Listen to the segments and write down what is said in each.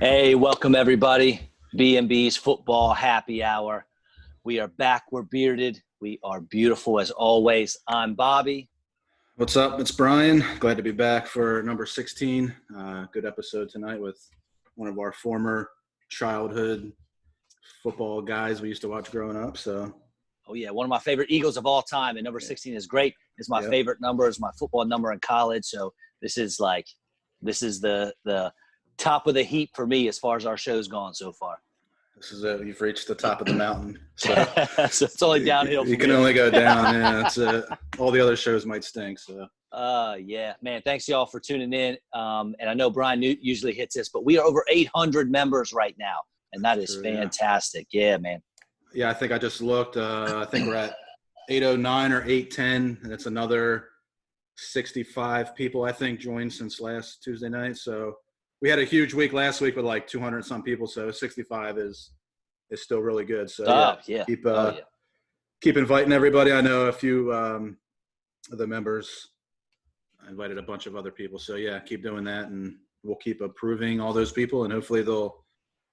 Hey, welcome everybody. B&B's Football Happy Hour. We are back. We're bearded. We are beautiful as always. I'm Bobby. What's up? It's Brian. Glad to be back for number 16. Good episode tonight with one of our former childhood football guys we used to watch growing up. Oh yeah, one of my favorite Eagles of all time, and number 16 is great. It's my favorite number. It's my football number in college. So this is the top of the heap for me as far as our show's gone so far. This is it. You've reached the top of the mountain. So, so it's only downhill. You can only go down. Yeah, that's it. All the other shows might stink. So. Yeah, man. Thanks y'all for tuning in. And I know Brian usually hits this, but we are over 800 members right now, and that is fantastic. Yeah, man. Yeah, I think I just looked. I think we're at 809 or 810, and it's another 65 people I think joined since last Tuesday night. So we had a huge week last week with like 200 and some people. So 65 is still really good. So keep inviting everybody. I know a few of the members. I invited a bunch of other people. So yeah, keep doing that, and we'll keep approving all those people, and hopefully they'll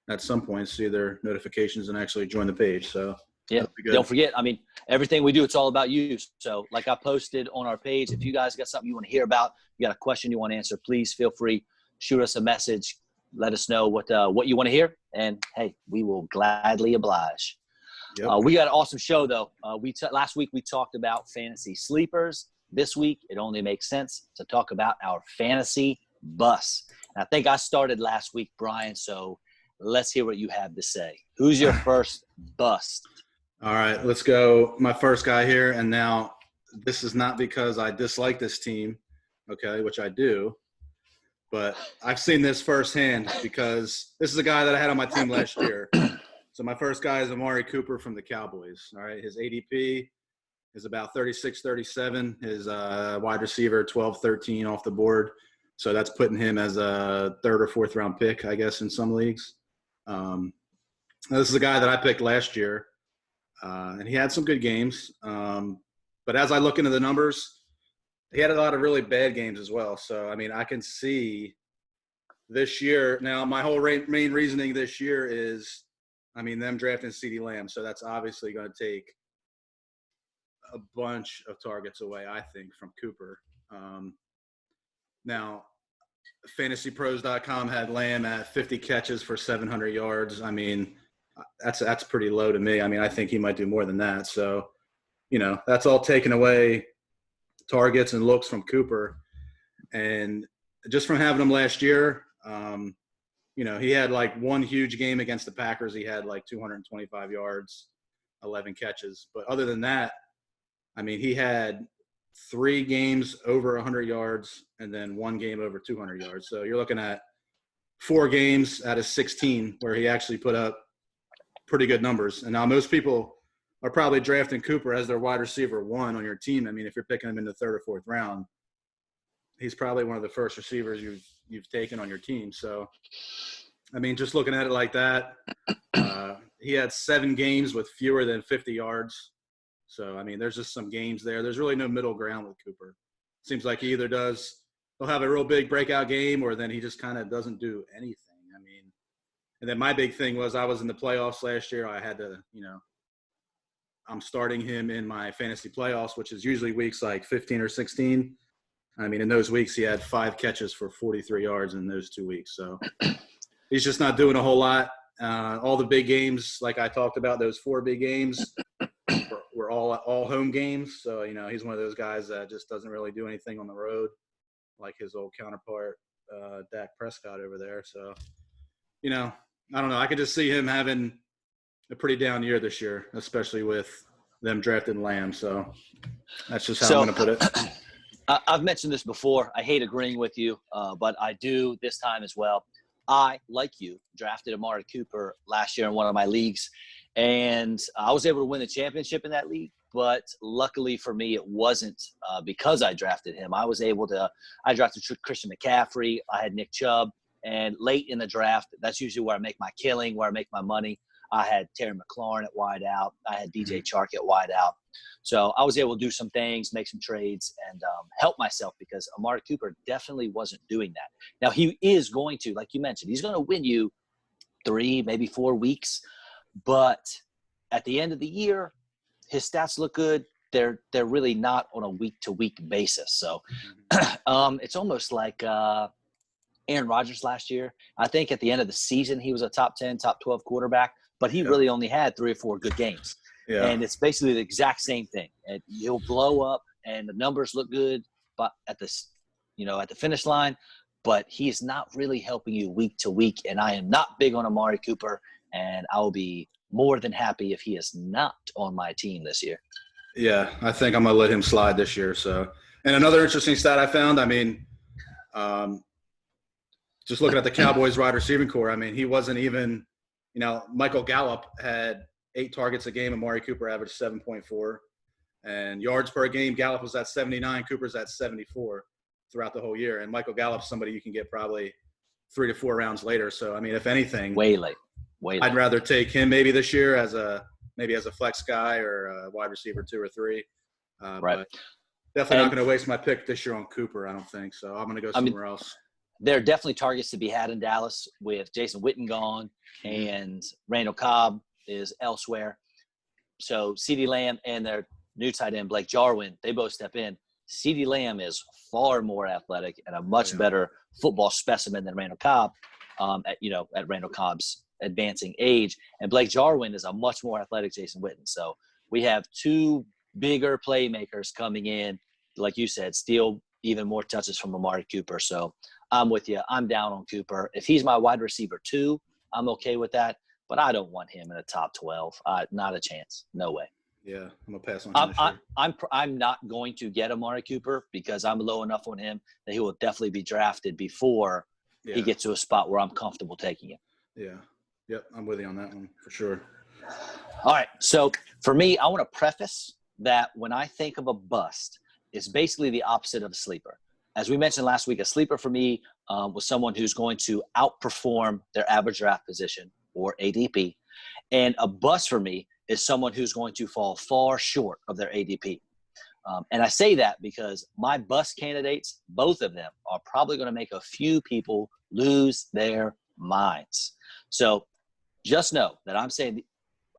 at some point see their notifications and actually join the page. So yeah, don't forget, I mean, everything we do, it's all about you. So like I posted on our page, if you guys got something you want to hear about, you got a question you want to answer, please feel free, shoot us a message, let us know what you want to hear, and hey, we will gladly oblige. Yep. We got an awesome show though. Last week we talked about fantasy sleepers. This week it only makes sense to talk about our fantasy bus. And I think I started last week, Brian, so let's hear what you have to say. Who's your first bust? All right, let's go. My first guy here, and now this is not because I dislike this team, okay, which I do, but I've seen this firsthand because this is a guy that I had on my team last year. So my first guy is Amari Cooper from the Cowboys. All right, his ADP is about 36, 37. His wide receiver, 12, 13 off the board. So that's putting him as a third or fourth round pick, I guess, in some leagues. This is a guy that I picked last year, and he had some good games. But as I look into the numbers, he had a lot of really bad games as well. So, I mean, I can see this year. Now, my whole main reasoning this year is, I mean, them drafting CeeDee Lamb. So that's obviously going to take a bunch of targets away, I think, from Cooper. Now, FantasyPros.com had Lamb at 50 catches for 700 yards. I mean, that's pretty low to me. I mean, I think he might do more than that. So, you know, that's all taken away targets and looks from Cooper. And just from having him last year, you know, he had like one huge game against the Packers. He had like 225 yards, 11 catches. But other than that, I mean, he had 3 games over 100 yards and then 1 game over 200 yards. So you're looking at 4 games out of 16 where he actually put up pretty good numbers. And now most people are probably drafting Cooper as their wide receiver 1 on your team. I mean, if you're picking him in the 3rd or 4th round, he's probably one of the first receivers you've taken on your team. So, I mean, just looking at it like that, he had 7 games with fewer than 50 yards. So, I mean, there's just some games there. There's really no middle ground with Cooper. Seems like he either he'll have a real big breakout game, or then he just kind of doesn't do anything. I mean, and then my big thing was I was in the playoffs last year. I had to, you know, I'm starting him in my fantasy playoffs, which is usually weeks like 15 or 16. I mean, in those weeks, he had 5 catches for 43 yards in those 2 weeks. So he's just not doing a whole lot. All the big games, like I talked about, those 4 big games, were all home games. So, you know, he's one of those guys that just doesn't really do anything on the road like his old counterpart, Dak Prescott over there. So, you know, I don't know. I could just see him having a pretty down year this year, especially with them drafting Lamb. So that's just how I'm going to put it. I've mentioned this before. I hate agreeing with you, but I do this time as well. I, like you, drafted Amari Cooper last year in one of my leagues, and I was able to win the championship in that league. But luckily for me, it wasn't because I drafted him. I drafted Christian McCaffrey. I had Nick Chubb. And late in the draft, that's usually where I make my killing, where I make my money. I had Terry McLaurin at wide out. I had DJ Chark at wide out. So I was able to do some things, make some trades, and help myself because Amari Cooper definitely wasn't doing that. Now, he is going to, like you mentioned, he's going to win you 3, maybe 4 weeks. But at the end of the year, his stats look good. They're really not on a week-to-week basis. So it's almost like Aaron Rodgers last year. I think at the end of the season, he was a top 10, top 12 quarterback, but he really only had 3 or 4 good games. Yeah. And it's basically the exact same thing. And he'll blow up and the numbers look good but at the finish line, but he is not really helping you week to week. And I am not big on Amari Cooper, and I will be more than happy if he is not on my team this year. Yeah, I think I'm going to let him slide this year. So, and another interesting stat I found, just looking at the Cowboys wide receiving core, he wasn't even, Michael Gallup had 8 targets a game. Amari Cooper averaged 7.4. And yards per game, Gallup was at 79. Cooper's at 74 throughout the whole year. And Michael Gallup's somebody you can get probably 3 to 4 rounds later. So, if anything, way late. I'd rather take him maybe this year as a flex guy or a wide receiver 2 or 3. Right. But definitely not going to waste my pick this year on Cooper, I don't think. So I'm going to go somewhere else. There are definitely targets to be had in Dallas with Jason Witten gone and Randall Cobb is elsewhere. So CeeDee Lamb and their new tight end, Blake Jarwin, they both step in. CeeDee Lamb is far more athletic and a much better football specimen than Randall Cobb at Randall Cobb's advancing age. And Blake Jarwin is a much more athletic Jason Witten. So we have 2 bigger playmakers coming in, like you said, steal even more touches from Amari Cooper. So I'm with you. I'm down on Cooper. If he's my wide receiver 2, I'm okay with that. But I don't want him in the top 12. Not a chance. No way. Yeah, I'm going to pass on him. I'm not going to get Amari Cooper because I'm low enough on him that he will definitely be drafted before he gets to a spot where I'm comfortable taking him. Yeah. Yep, I'm with you on that one for sure. All right. So for me, I want to preface that when I think of a bust, it's basically the opposite of a sleeper. As we mentioned last week, a sleeper for me was someone who's going to outperform their average draft position or ADP. And a bust for me is someone who's going to fall far short of their ADP. And I say that because my bust candidates, both of them, are probably going to make a few people lose their minds. So just know that I'm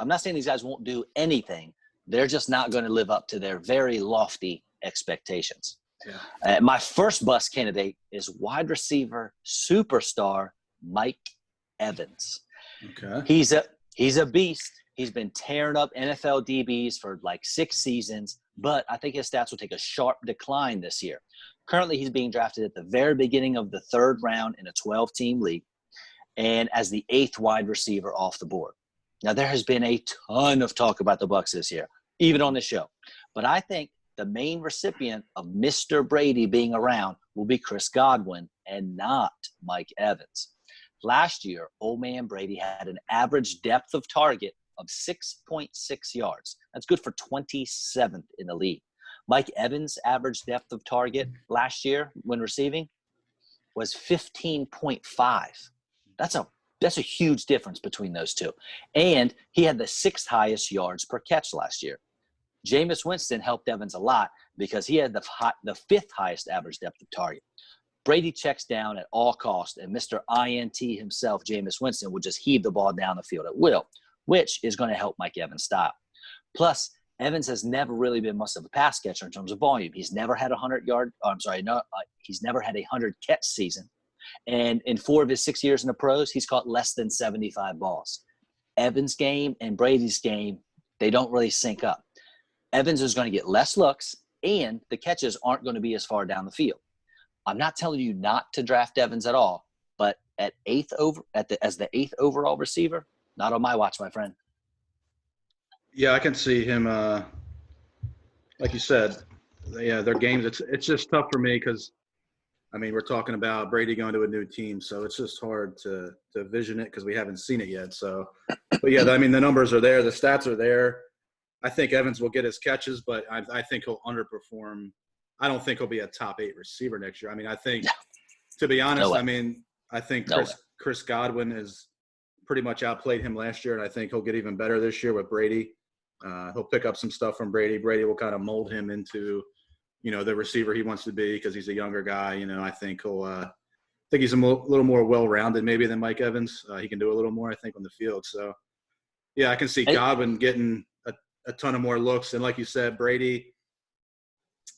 not saying these guys won't do anything. They're just not going to live up to their very lofty expectations. Yeah. My first bust candidate is wide receiver superstar Mike Evans. Okay. He's a beast. He's been tearing up NFL DBs for like 6 seasons, but I think his stats will take a sharp decline this year. Currently, he's being drafted at the very beginning of the 3rd round in a 12-team league and as the 8th wide receiver off the board. Now, there has been a ton of talk about the Bucs this year, even on the show. But I think the main recipient of Mr. Brady being around will be Chris Godwin and not Mike Evans. Last year, old man Brady had an average depth of target of 6.6 yards. That's good for 27th in the league. Mike Evans' average depth of target last year when receiving was 15.5. That's a huge difference between those two. And he had the 6th highest yards per catch last year. Jameis Winston helped Evans a lot because he had the 5th highest average depth of target. Brady checks down at all costs, and Mr. INT himself, Jameis Winston, will just heave the ball down the field at will, which is going to help Mike Evans' style. Plus, Evans has never really been much of a pass catcher in terms of volume. He's never had he's never had a 100-catch season. And in 4 of his 6 years in the pros, he's caught less than 75 balls. Evans' game and Brady's game, they don't really sync up. Evans is going to get less looks, and the catches aren't going to be as far down the field. I'm not telling you not to draft Evans at all, but as the 8th overall receiver, not on my watch, my friend. Yeah, I can see him. Like you said, their games. It's just tough for me because, we're talking about Brady going to a new team, so it's just hard to vision it because we haven't seen it yet. So, but yeah, the numbers are there, the stats are there. I think Evans will get his catches, but I think he'll underperform. I don't think he'll be a top 8 receiver next year. I think, to be honest, I think Chris Godwin is pretty much outplayed him last year, and I think he'll get even better this year with Brady. He'll pick up some stuff from Brady. Brady will kind of mold him into, the receiver he wants to be because he's a younger guy. I think he's a little more well-rounded maybe than Mike Evans. He can do a little more, I think, on the field. So, yeah, I can see Godwin getting a ton of more looks. And like you said, Brady,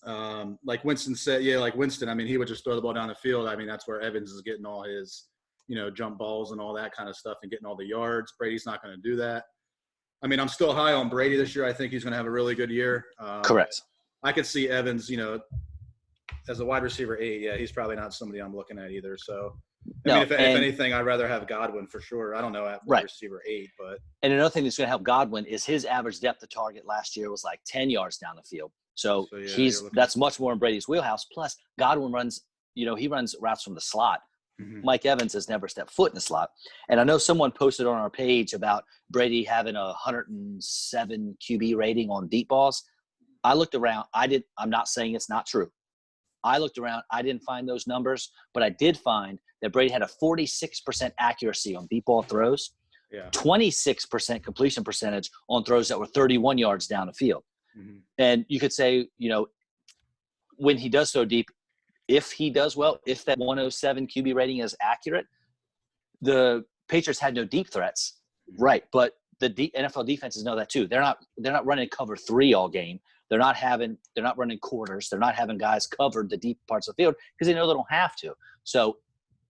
like Winston said, Winston, he would just throw the ball down the field. That's where Evans is getting all his, jump balls and all that kind of stuff and getting all the yards. Brady's not going to do that. I'm still high on Brady this year. I think he's going to have a really good year. Correct. I could see Evans, as a wide receiver 8. Yeah, he's probably not somebody I'm looking at either. So, if anything, I'd rather have Godwin for sure. I don't know at wide receiver 8, but. And another thing that's going to help Godwin is his average depth of target last year was like 10 yards down the field. So that's much more in Brady's wheelhouse. Plus, Godwin runs, he runs routes from the slot. Mm-hmm. Mike Evans has never stepped foot in the slot. And I know someone posted on our page about Brady having a 107 QB rating on deep balls. I looked around. I'm not saying it's not true. I looked around. I didn't find those numbers, but I did find that Brady had a 46% accuracy on deep ball throws, 26% completion percentage on throws that were 31 yards down the field. Mm-hmm. And you could say, when he does so deep, if he does well, if that 107 QB rating is accurate, the Patriots had no deep threats, right? But the NFL defenses know that too. They're not running cover 3 all game. They're not running quarters. They're not having guys cover the deep parts of the field because they know they don't have to. So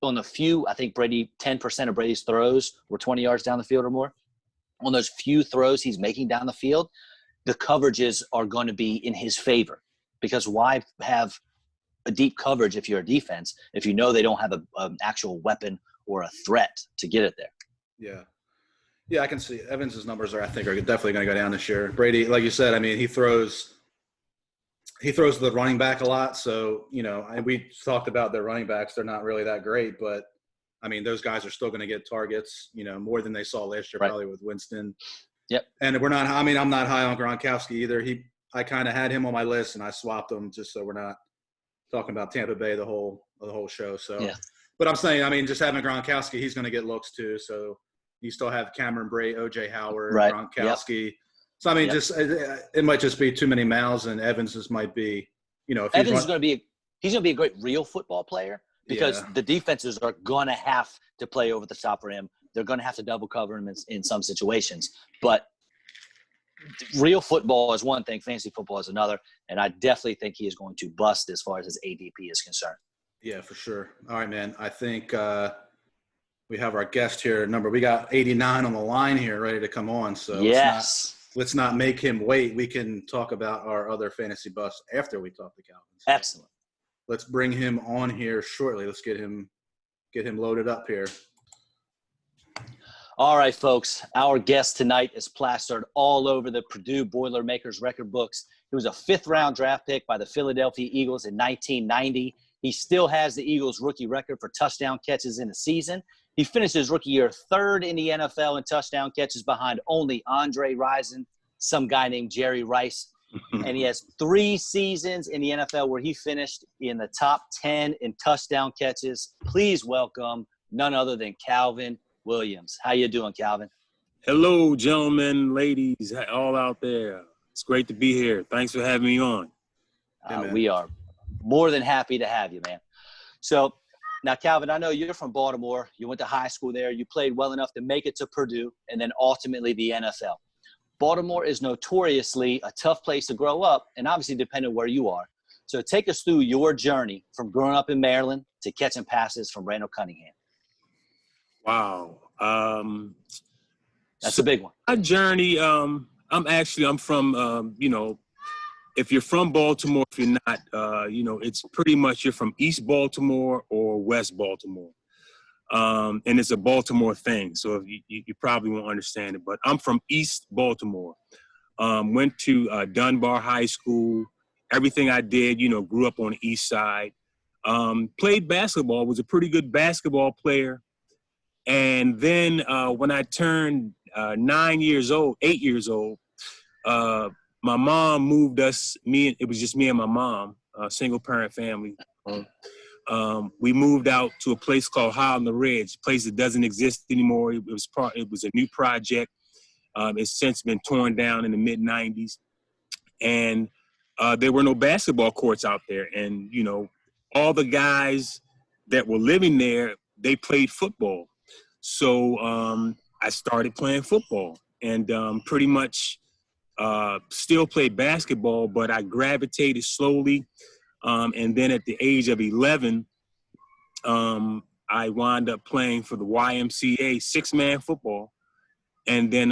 on the few, I think 10% of Brady's throws were 20 yards down the field or more. On those few throws he's making down the field, the coverages are going to be in his favor, because why have a deep coverage if you're a defense if you know they don't have an actual weapon or a threat to get it there? Yeah, I can see Evans's numbers are definitely going to go down this year. Brady, like you said, he throws the running back a lot. So, we talked about their running backs. They're not really that great, but those guys are still going to get targets, more than they saw last year, probably with Winston. Yep. And we're not, I'm not high on Gronkowski either. I kind of had him on my list and I swapped him just so we're not talking about Tampa Bay the whole show. So, but I'm saying, just having Gronkowski, he's going to get looks too. So you still have Cameron Brate, OJ Howard, Gronkowski. Yep. So just it might just be too many mouths, and Evans just might be, if Evans is going to be a great real football player because the defenses are going to have to play over the top for him. They're going to have to double cover him in some situations, but real football is one thing, fantasy football is another, and I definitely think he is going to bust as far as his ADP is concerned. Yeah, for sure. All right, man. I think we have our guest here. We got 89 on the line here, ready to come on. So let's not make him wait. We can talk about our other fantasy busts after we talk to Calvin. So excellent. Let's bring him on here shortly. Let's get him loaded up here. All right, folks. Our guest tonight is plastered all over the Purdue Boilermakers record books. He was a 5th-round draft pick by the Philadelphia Eagles in 1990. He still has the Eagles' rookie record for touchdown catches in a season. He finished his rookie year 3rd in the NFL in touchdown catches behind only Andre Rison, some guy named Jerry Rice. And he has 3 seasons in the NFL where he finished in the top 10 in touchdown catches. Please welcome none other than Calvin Williams. How you doing, Calvin? Hello, gentlemen, ladies, all out there. It's great to be here. Thanks for having me on. We are more than happy to have you, man. So now, Calvin, I know you're from Baltimore. You went to high school there. You played well enough to make it to Purdue and then ultimately the NFL. Baltimore is notoriously a tough place to grow up, and obviously depending where you are. So take us through your journey from growing up in Maryland to catching passes from Randall Cunningham. Wow. That's a big one. My journey, I'm from, if you're from Baltimore, if you're not, it's pretty much you're from East Baltimore or West Baltimore. And it's a Baltimore thing, so you probably won't understand it. But I'm from East Baltimore. Went to Dunbar High School. Everything I did, grew up on the east side. Played basketball, was a pretty good basketball player. And then when I turned 8 years old, my mom moved us, it was just me and my mom, a single-parent family. We moved out to a place called High on the Ridge, a place that doesn't exist anymore. It was a new project. It's since been torn down in the mid-'90s. And there were no basketball courts out there. And, you know, all the guys that were living there, they played football. So I started playing football and pretty much still played basketball, but I gravitated slowly. And then at the age of 11, I wound up playing for the YMCA, six-man football. And then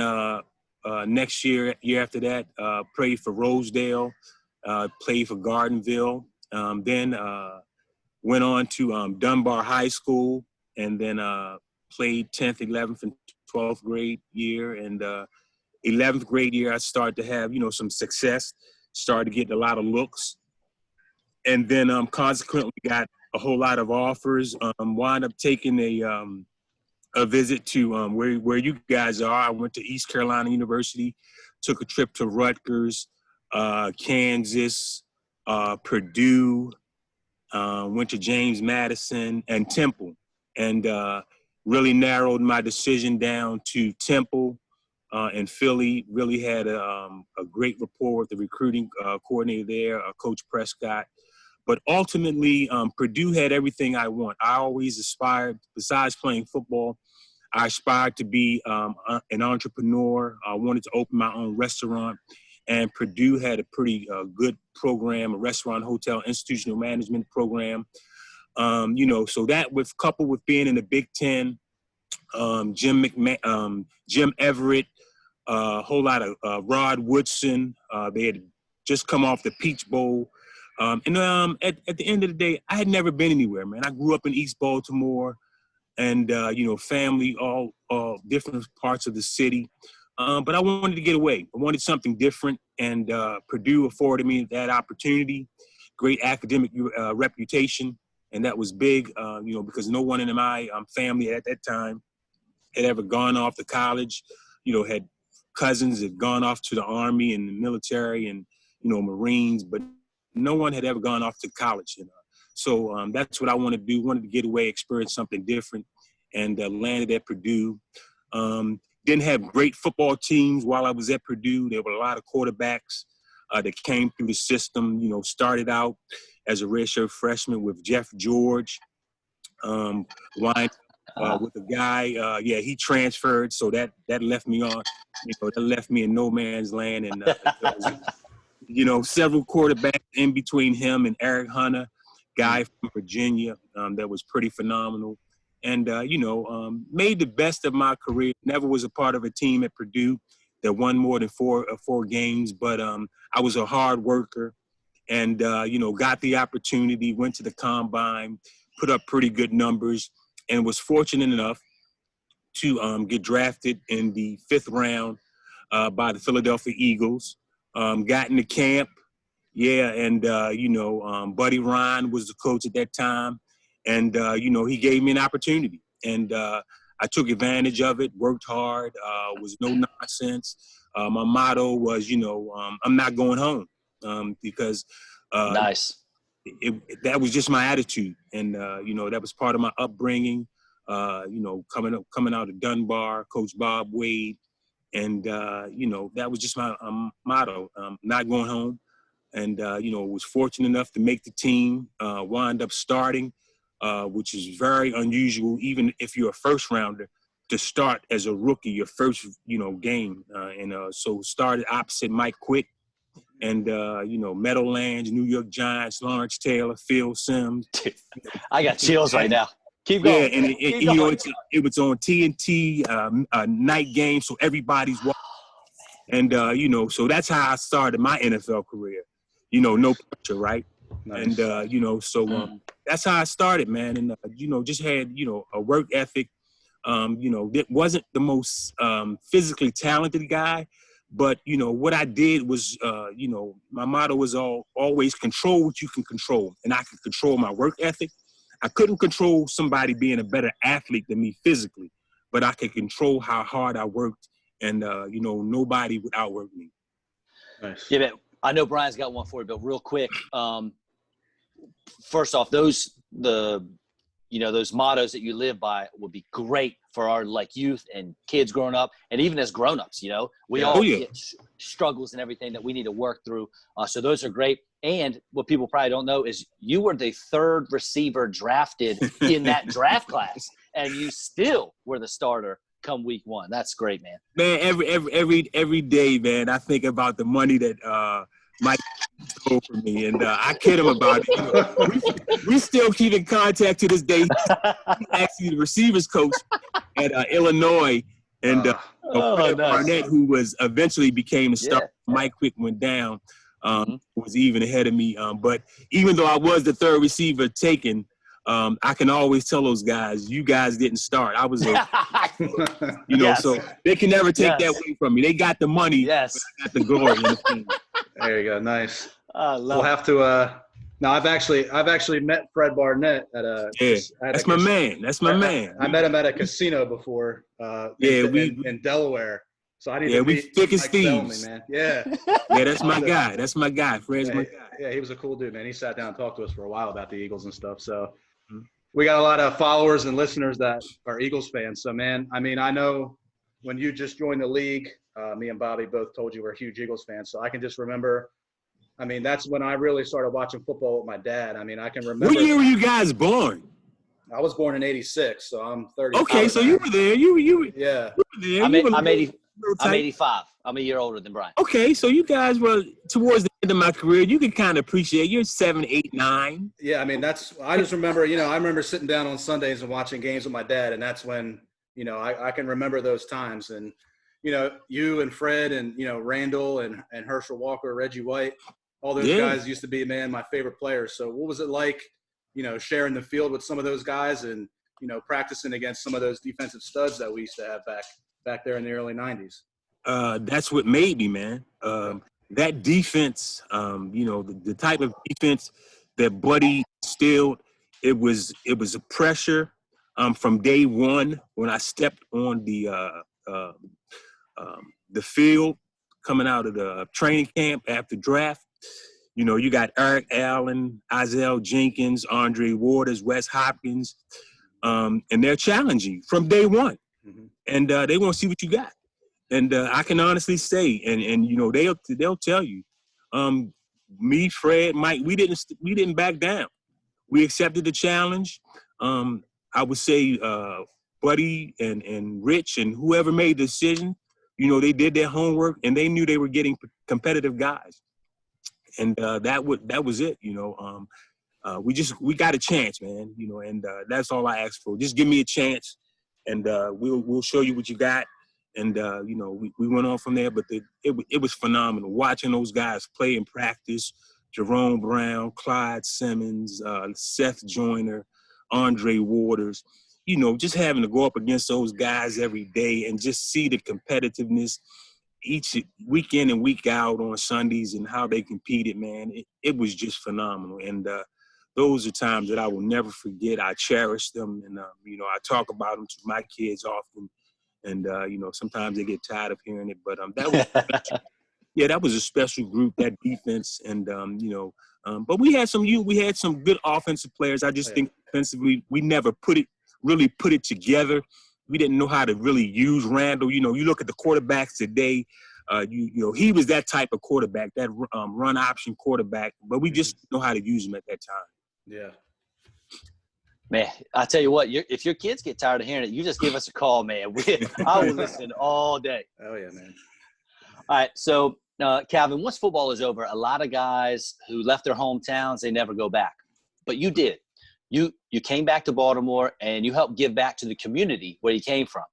next year after that, played for Rosedale, played for Gardenville, then went on to Dunbar High School, and then played 10th, 11th, and 12th grade year. And 11th grade year, I started to have, you know, some success, started to get a lot of looks. And then consequently got a whole lot of offers, wound up taking a visit to where you guys are. I went to East Carolina University, took a trip to Rutgers, Kansas, Purdue, went to James Madison and Temple, and really narrowed my decision down to Temple and Philly. Really had a great rapport with the recruiting coordinator there, Coach Prescott. But ultimately, Purdue had everything I want. I always aspired, besides playing football, I aspired to be an entrepreneur. I wanted to open my own restaurant. And Purdue had a pretty good program, a restaurant, hotel, institutional management program. You know, so that coupled with being in the Big Ten, Jim Everett, a whole lot of Rod Woodson. They had just come off the Peach Bowl. And at the end of the day, I had never been anywhere, man. I grew up in East Baltimore and, you know, family, all different parts of the city. But I wanted to get away. I wanted something different. And Purdue afforded me that opportunity, great academic reputation. And that was big, you know, because no one in my family at that time had ever gone off to college, you know, had cousins that had gone off to the Army and the military and, you know, Marines, but no one had ever gone off to college, you know. So that's what I wanted to do, wanted to get away, experience something different, and landed at Purdue. Didn't have great football teams while I was at Purdue. There were a lot of quarterbacks that came through the system, you know, started out as a redshirt freshman with Jeff George, with a guy, he transferred, so that left me on, you know, that left me in no man's land, and you know, several quarterbacks in between him and Eric Hunter, guy from Virginia, that was pretty phenomenal, and you know, made the best of my career. Never was a part of a team at Purdue that won more than four games, but I was a hard worker, and you know, got the opportunity, went to the combine, put up pretty good numbers, and was fortunate enough to get drafted in the 5th round by the Philadelphia Eagles. Got into camp, and you know, Buddy Ryan was the coach at that time, and you know, he gave me an opportunity, and I took advantage of it, worked hard, was no nonsense. My motto was, you know, I'm not going home, because nice. That was just my attitude, and you know, that was part of my upbringing. You know, coming out of Dunbar, Coach Bob Wade, and you know, that was just my motto: not going home. And you know, was fortunate enough to make the team, wind up starting, which is very unusual, even if you're a first rounder, to start as a rookie your first, you know, game. And so started opposite Mike Quick. And, you know, Meadowlands, New York Giants, Lawrence Taylor, Phil Sims. I got chills right now. Keep going. Yeah, and you know, it was on TNT, night game, so everybody's watching. And, you know, so that's how I started my NFL career. You know, no pressure, right? Nice. And, you know, so that's how I started, man. And, you know, just had, you know, a work ethic. You know, it wasn't the most physically talented guy. But, you know, what I did was, you know, my motto was always control what you can control. And I could control my work ethic. I couldn't control somebody being a better athlete than me physically, but I could control how hard I worked. And, you know, nobody would outwork me. Nice. Yeah, man, I know Brian's got one for you, but real quick, first off, those those mottos that you live by would be great for our like youth and kids growing up, and even as grown-ups. We all get struggles and everything that we need to work through. So those are great. And what people probably don't know is you were the third receiver drafted in that draft class, and you still were the starter come week one. That's great, man. Man, every day, man, I think about the money that Mike stole from me, and I kid him about it. We still keep in contact to this day. He's actually the receivers coach at Illinois, and nice. Barnett, who eventually became a star. Yeah. Mike Quick went down, was even ahead of me. But even though I was the third receiver taken, I can always tell those guys, you guys didn't start. I was, so they can never take that away from me. They got the money. Yes. But I got the glory in the team. There you go. Nice. We'll have to. Now I've actually met Fred Barnett that's my man. That's my man. I met him at a casino before. In Delaware. So I need to meet thick as Mike thieves, man. Yeah. Yeah, that's my guy. That's my guy. Fred's my guy. Yeah, he was a cool dude, man. He sat down and talked to us for a while about the Eagles and stuff. So we got a lot of followers and listeners that are Eagles fans. So, man, I mean, I know when you just joined the league, me and Bobby both told you we're huge Eagles fans. So I can just remember, I mean, that's when I really started watching football with my dad. I mean, I can remember. What year were you guys born? I was born in 86, so I'm 30. Okay, so you were there. You were there. I'm 85. I'm a year older than Brian. Okay, so you guys were towards the end of my career. You can kind of appreciate. You're 7, 8, 9. Yeah, I mean, I just remember, I remember sitting down on Sundays and watching games with my dad, and that's when, I can remember those times. And, you and Fred and, Randall and Herschel Walker, Reggie White, all those guys used to be, man, my favorite players. So what was it like, sharing the field with some of those guys and, practicing against some of those defensive studs that we used to have back there in the early 90s? That's what made me, man. That defense, the type of defense that Buddy instilled, it was a pressure from day one when I stepped on the field coming out of the training camp after draft. You got Eric Allen, Isaiah Jenkins, Andre Waters, Wes Hopkins, and they're challenging from day one. Mm-hmm. And they want to see what you got. And I can honestly say, and they'll tell you, me, Fred, Mike, we didn't back down. We accepted the challenge. I would say Buddy and Rich and whoever made the decision, they did their homework and they knew they were getting competitive guys. And that was it. We got a chance, man. And that's all I asked for. Just give me a chance, and we'll show you what you got. And, we went on from there, but it was phenomenal watching those guys play in practice. Jerome Brown, Clyde Simmons, Seth Joyner, Andre Waters, just having to go up against those guys every day and just see the competitiveness each week in and week out on Sundays and how they competed, man. It was just phenomenal. And those are times that I will never forget. I cherish them. And, I talk about them to my kids often. And, sometimes they get tired of hearing it, but that was that was a special group, that defense. And, but we had some good offensive players. I just think defensively, we never really put it together. We didn't know how to really use Randall. You look at the quarterbacks today, he was that type of quarterback, that run option quarterback, but we just didn't know how to use him at that time. Yeah. Man, I tell you what, if your kids get tired of hearing it, you just give us a call, man. I will listen all day. Oh, yeah, man. All right, so, Calvin, once football is over, a lot of guys who left their hometowns, they never go back. But you did. You came back to Baltimore, and you helped give back to the community where you came from.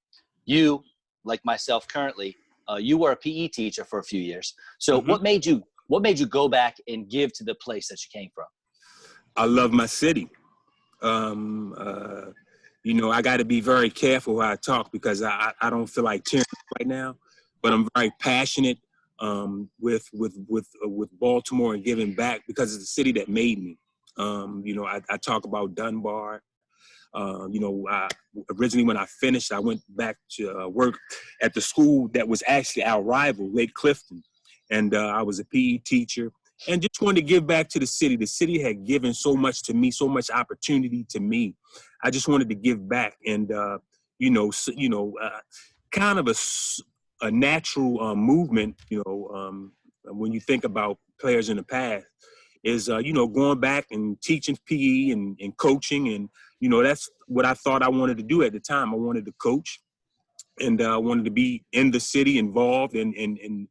You, like myself currently, you were a PE teacher for a few years. So what made you go back and give to the place that you came from? I love my city. I got to be very careful how I talk because I don't feel like tearing right now, but I'm very passionate with Baltimore and giving back because it's the city that made me. I talk about Dunbar. Originally when I finished, I went back to work at the school that was actually our rival, Lake Clifton, and I was a PE teacher. and just wanted to give back to the city. The city had given so much to me, so much opportunity to me. I just wanted to give back, and kind of a natural movement. When you think about players in the past, is going back and teaching PE and coaching, and that's what I thought I wanted to do at the time. I wanted to coach, and I wanted to be in the city, involved in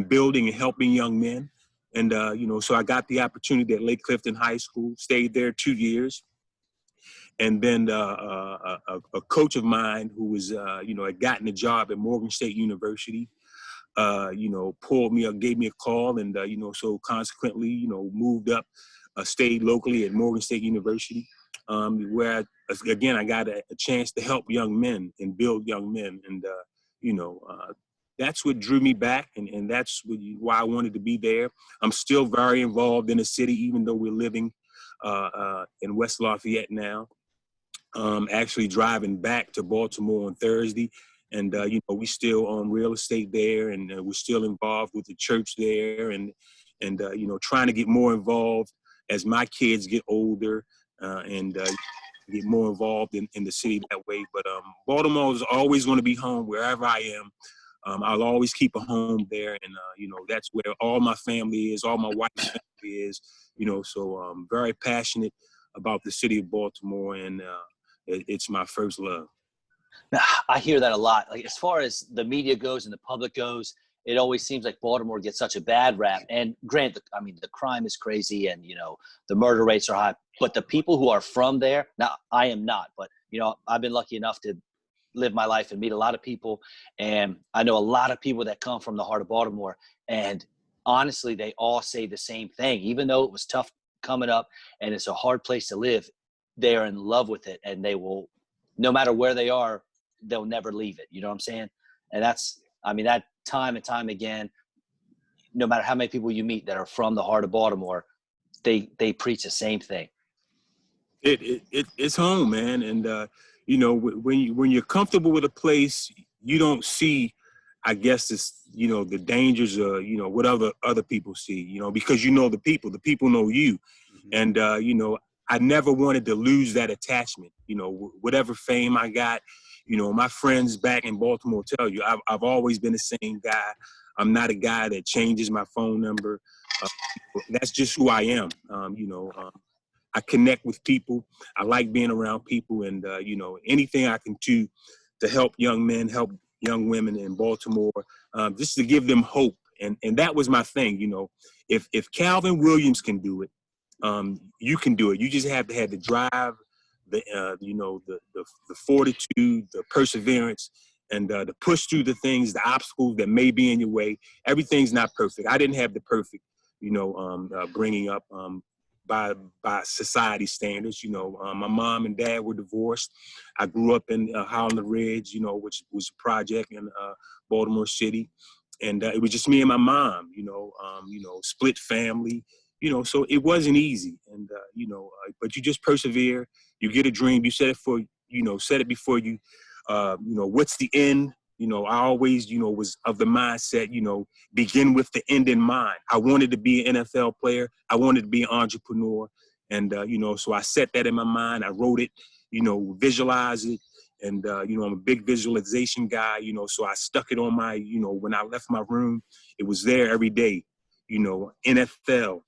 building and helping young men. And, so I got the opportunity at Lake Clifton High School, stayed there 2 years. And then a coach of mine who was, had gotten a job at Morgan State University, pulled me up, gave me a call. And, so consequently, moved up, stayed locally at Morgan State University, where, I got a chance to help young men and build young men. And, that's what drew me back, and that's why I wanted to be there. I'm still very involved in the city, even though we're living in West Lafayette now. Actually driving back to Baltimore on Thursday, and we still own real estate there, and we're still involved with the church there, and trying to get more involved as my kids get older, and get more involved in the city that way. But Baltimore is always going to be home wherever I am. I'll always keep a home there, and that's where all my family is, all my wife's family is. So I'm very passionate about the city of Baltimore, and it's my first love. I hear that a lot. Like, as far as the media goes and the public goes, it always seems like Baltimore gets such a bad rap. And granted, I mean, the crime is crazy, and the murder rates are high. But the people who are from there, now I am not, but I've been lucky enough to live my life and meet a lot of people, and I know a lot of people that come from the heart of Baltimore, and honestly they all say the same thing. Even though it was tough coming up and it's a hard place to live, they are in love with it, and they will, no matter where they are, they'll never leave it. You know what I'm saying? And that time and time again, no matter how many people you meet that are from the heart of Baltimore, they preach the same thing. It's home, man. And when you're comfortable with a place, you don't see, I guess, it's the dangers of what other people see, because the people know you. And I never wanted to lose that attachment. Whatever fame I got, my friends back in Baltimore tell you I've always been the same guy. I'm not a guy that changes my phone number. That's just who I am. I connect with people. I like being around people, and anything I can do to help young men, help young women in Baltimore, just to give them hope. And that was my thing. If Calvin Williams can do it, you can do it. You just have to have the drive, the fortitude, the perseverance, and to push through the things, the obstacles that may be in your way. Everything's not perfect. I didn't have the perfect, bringing up. By society standards. My mom and dad were divorced. I grew up in Howland Ridge, which was a project in Baltimore City. And it was just me and my mom, split family, so it wasn't easy. And, but you just persevere. You get a dream. You set it before you, what's the end? I always, was of the mindset, begin with the end in mind. I wanted to be an NFL player. I wanted to be an entrepreneur. And, so I set that in my mind. I wrote it, visualize it. And, I'm a big visualization guy, so I stuck it on my, when I left my room, it was there every day, NFL,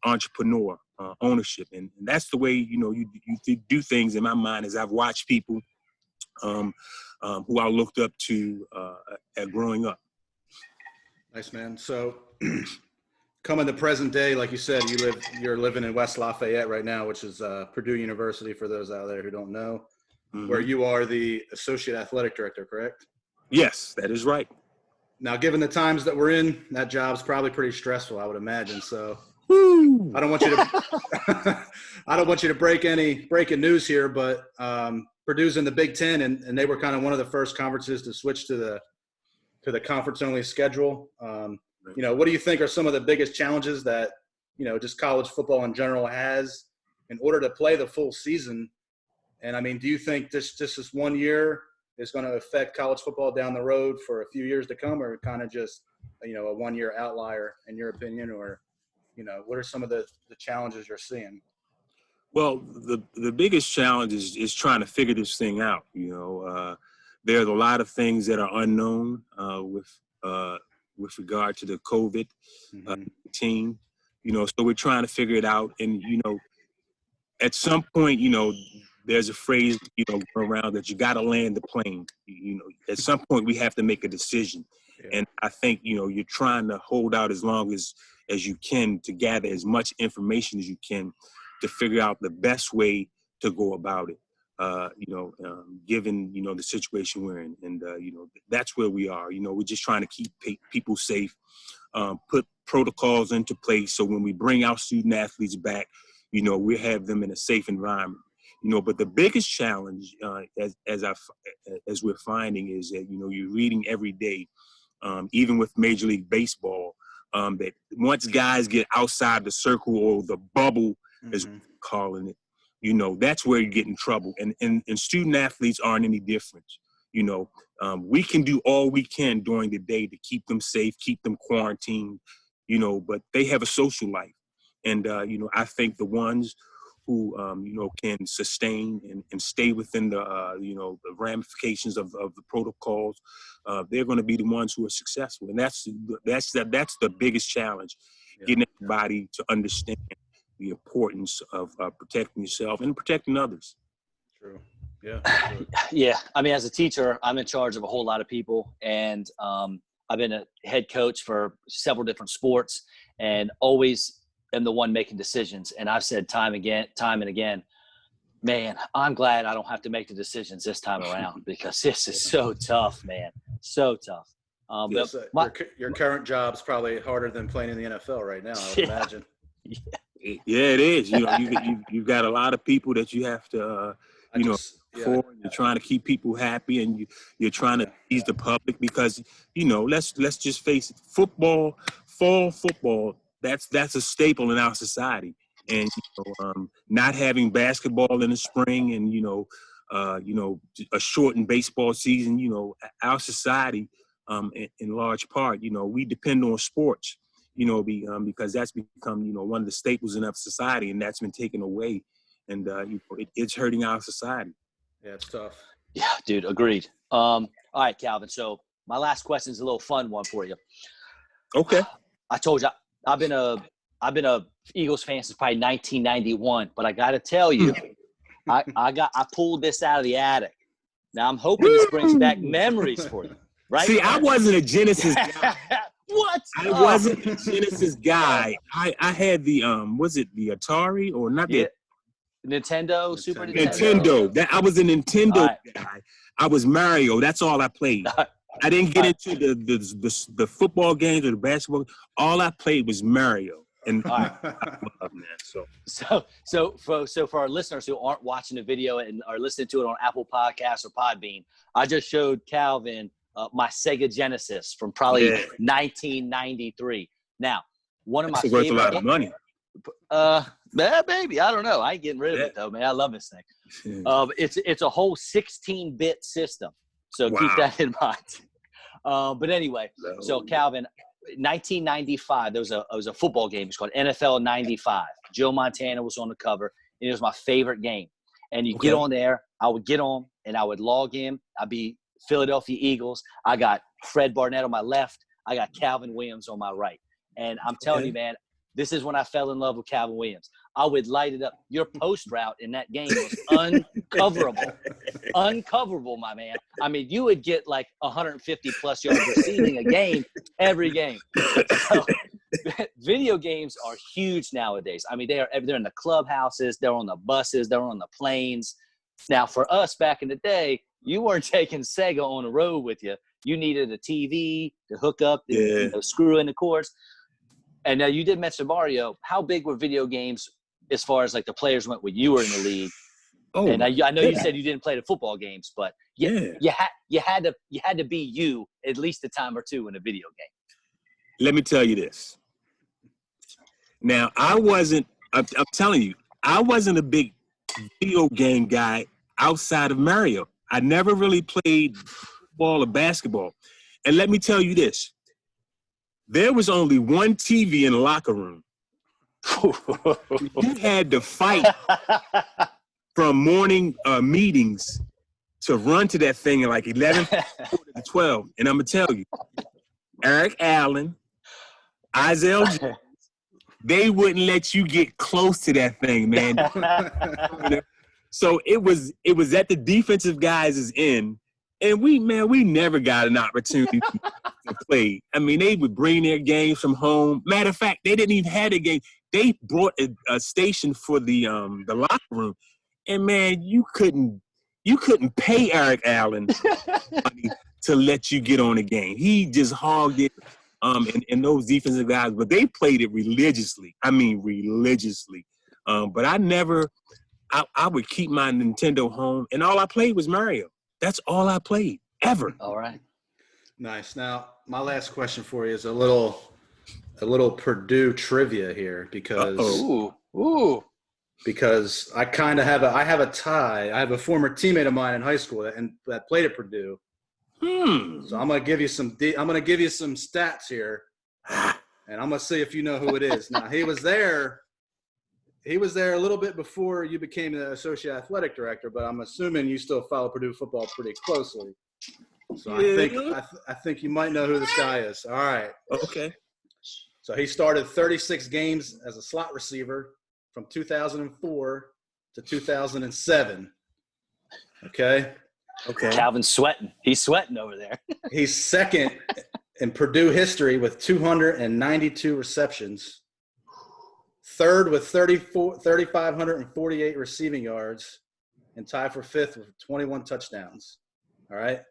entrepreneur, ownership. And that's the way, you do things in my mind as I've watched people who I looked up to at growing up. Nice, man. So coming to present day, like you said, you're living in West Lafayette right now, which is Purdue University, for those out there who don't know, where you are the associate athletic director, correct? Yes, that is right. Now, given the times that we're in, that job's probably pretty stressful, I would imagine. So Woo! I don't want you to breaking news here, but Purdue's in the Big Ten, and they were kind of one of the first conferences to switch to the conference-only schedule. What do you think are some of the biggest challenges that, just college football in general has in order to play the full season? And, I mean, do you think this 1 year is going to affect college football down the road for a few years to come, or kind of just, a 1-year outlier in your opinion? Or, what are some of the challenges you're seeing? Well, the biggest challenge is trying to figure this thing out. There's a lot of things that are unknown with regard to the COVID-19. So we're trying to figure it out. And, at some point, there's a phrase, going around that you got to land the plane. At some point we have to make a decision. Yeah. And I think, you're trying to hold out as long as you can to gather as much information as you can to figure out the best way to go about it, given, the situation we're in. And, that's where we are. We're just trying to keep people safe, put protocols into place so when we bring our student athletes back, we have them in a safe environment. But the biggest challenge, as we're finding, is that, you're reading every day, even with Major League Baseball, that once guys get outside the circle or the bubble, as we're calling it, that's where you get in trouble. And student athletes aren't any different. We can do all we can during the day to keep them safe, keep them quarantined, but they have a social life. And, I think the ones who, can sustain and stay within the, the ramifications of the protocols, they're going to be the ones who are successful. And that's the biggest challenge, getting everybody to understand the importance of protecting yourself and protecting others. True. Yeah. Yeah. I mean, as a teacher, I'm in charge of a whole lot of people, and I've been a head coach for several different sports, and always am the one making decisions. And I've said time and again, man, I'm glad I don't have to make the decisions this time around, because this is so tough, man. So tough. Your current job's probably harder than playing in the NFL right now, I would imagine. Yeah, it is. You've got a lot of people that you have to, you're trying to keep people happy, and you're trying to ease the public, because, let's just face it, fall football, that's a staple in our society. And, not having basketball in the spring and, a shortened baseball season, our society, in large part, we depend on sports. Because that's become, one of the staples in our society, and that's been taken away. And, it's hurting our society. Yeah, it's tough. Yeah, dude, agreed. All right, Calvin. So my last question is a little fun one for you. Okay. I told you, I've been a Eagles fan since probably 1991, but I got to tell you, I pulled this out of the attic. Now I'm hoping this brings back memories for you, right? See, I wasn't a Genesis guy. What? I wasn't a Genesis guy. I had the was it the Atari or not the Nintendo, Super Nintendo. That I was a Nintendo guy. I was Mario. That's all I played. I didn't get into the football games or the basketball. All I played was Mario. And so for our listeners who aren't watching the video and are listening to it on Apple Podcasts or Podbean, I just showed Calvin my Sega Genesis from probably 1993. Now, one of my favorite. Worth a lot of money. Maybe, I don't know. I ain't getting rid of it though, man. I love this thing. It's a whole 16-bit system, so keep that in mind. But anyway, so Calvin, 1995, there was a football game. It's called NFL 95. Joe Montana was on the cover, and it was my favorite game. And you get on there, I would get on, and I would log in. I'd be Philadelphia Eagles. I got Fred Barnett on my left. I got Calvin Williams on my right. And I'm telling you, man, this is when I fell in love with Calvin Williams. I would light it up. Your post route in that game was uncoverable. Uncoverable, my man. I mean, you would get like 150-plus yards receiving a game every game. So, video games are huge nowadays. I mean, they're in the clubhouses. They're on the buses. They're on the planes. Now, for us back in the day, you weren't taking Sega on the road with you. You needed a TV to hook up, screw in the cords. And now you did mention Mario. How big were video games as far as like the players went when you were in the league? And I know you said you didn't play the football games, but you had to be you at least a time or two in a video game. Let me tell you this. Now, I'm telling you, I wasn't a big video game guy outside of Mario. I never really played football or basketball. And let me tell you this. There was only one TV in the locker room. You had to fight from morning meetings to run to that thing at like 11 to 12. And I'm going to tell you, Eric Allen, Isaiah Jones, they wouldn't let you get close to that thing, man. So it was at the defensive guys' end, and we never got an opportunity to play. I mean, they would bring their games from home. Matter of fact, they didn't even have a game. They brought a station for the locker room, and man, you couldn't pay Eric Allen to let you get on the game. He just hogged it. And those defensive guys, but they played it religiously. I mean, religiously. But I would keep my Nintendo home, and all I played was Mario. That's all I played, ever. All right. Nice. Now, my last question for you is a little Purdue trivia here because I kind of have a tie. I have a former teammate of mine in high school that played at Purdue. So I'm gonna give you some stats here, and I'm gonna see if you know who it is. Now he was there a little bit before you became the associate athletic director, but I'm assuming you still follow Purdue football pretty closely. So I think you might know who this guy is. All right. Okay. So he started 36 games as a slot receiver from 2004 to 2007. Okay. Okay. Calvin's sweating. He's sweating over there. He's second in Purdue history with 292 receptions. Third with 3,548 receiving yards, and tied for fifth with 21 touchdowns. All right.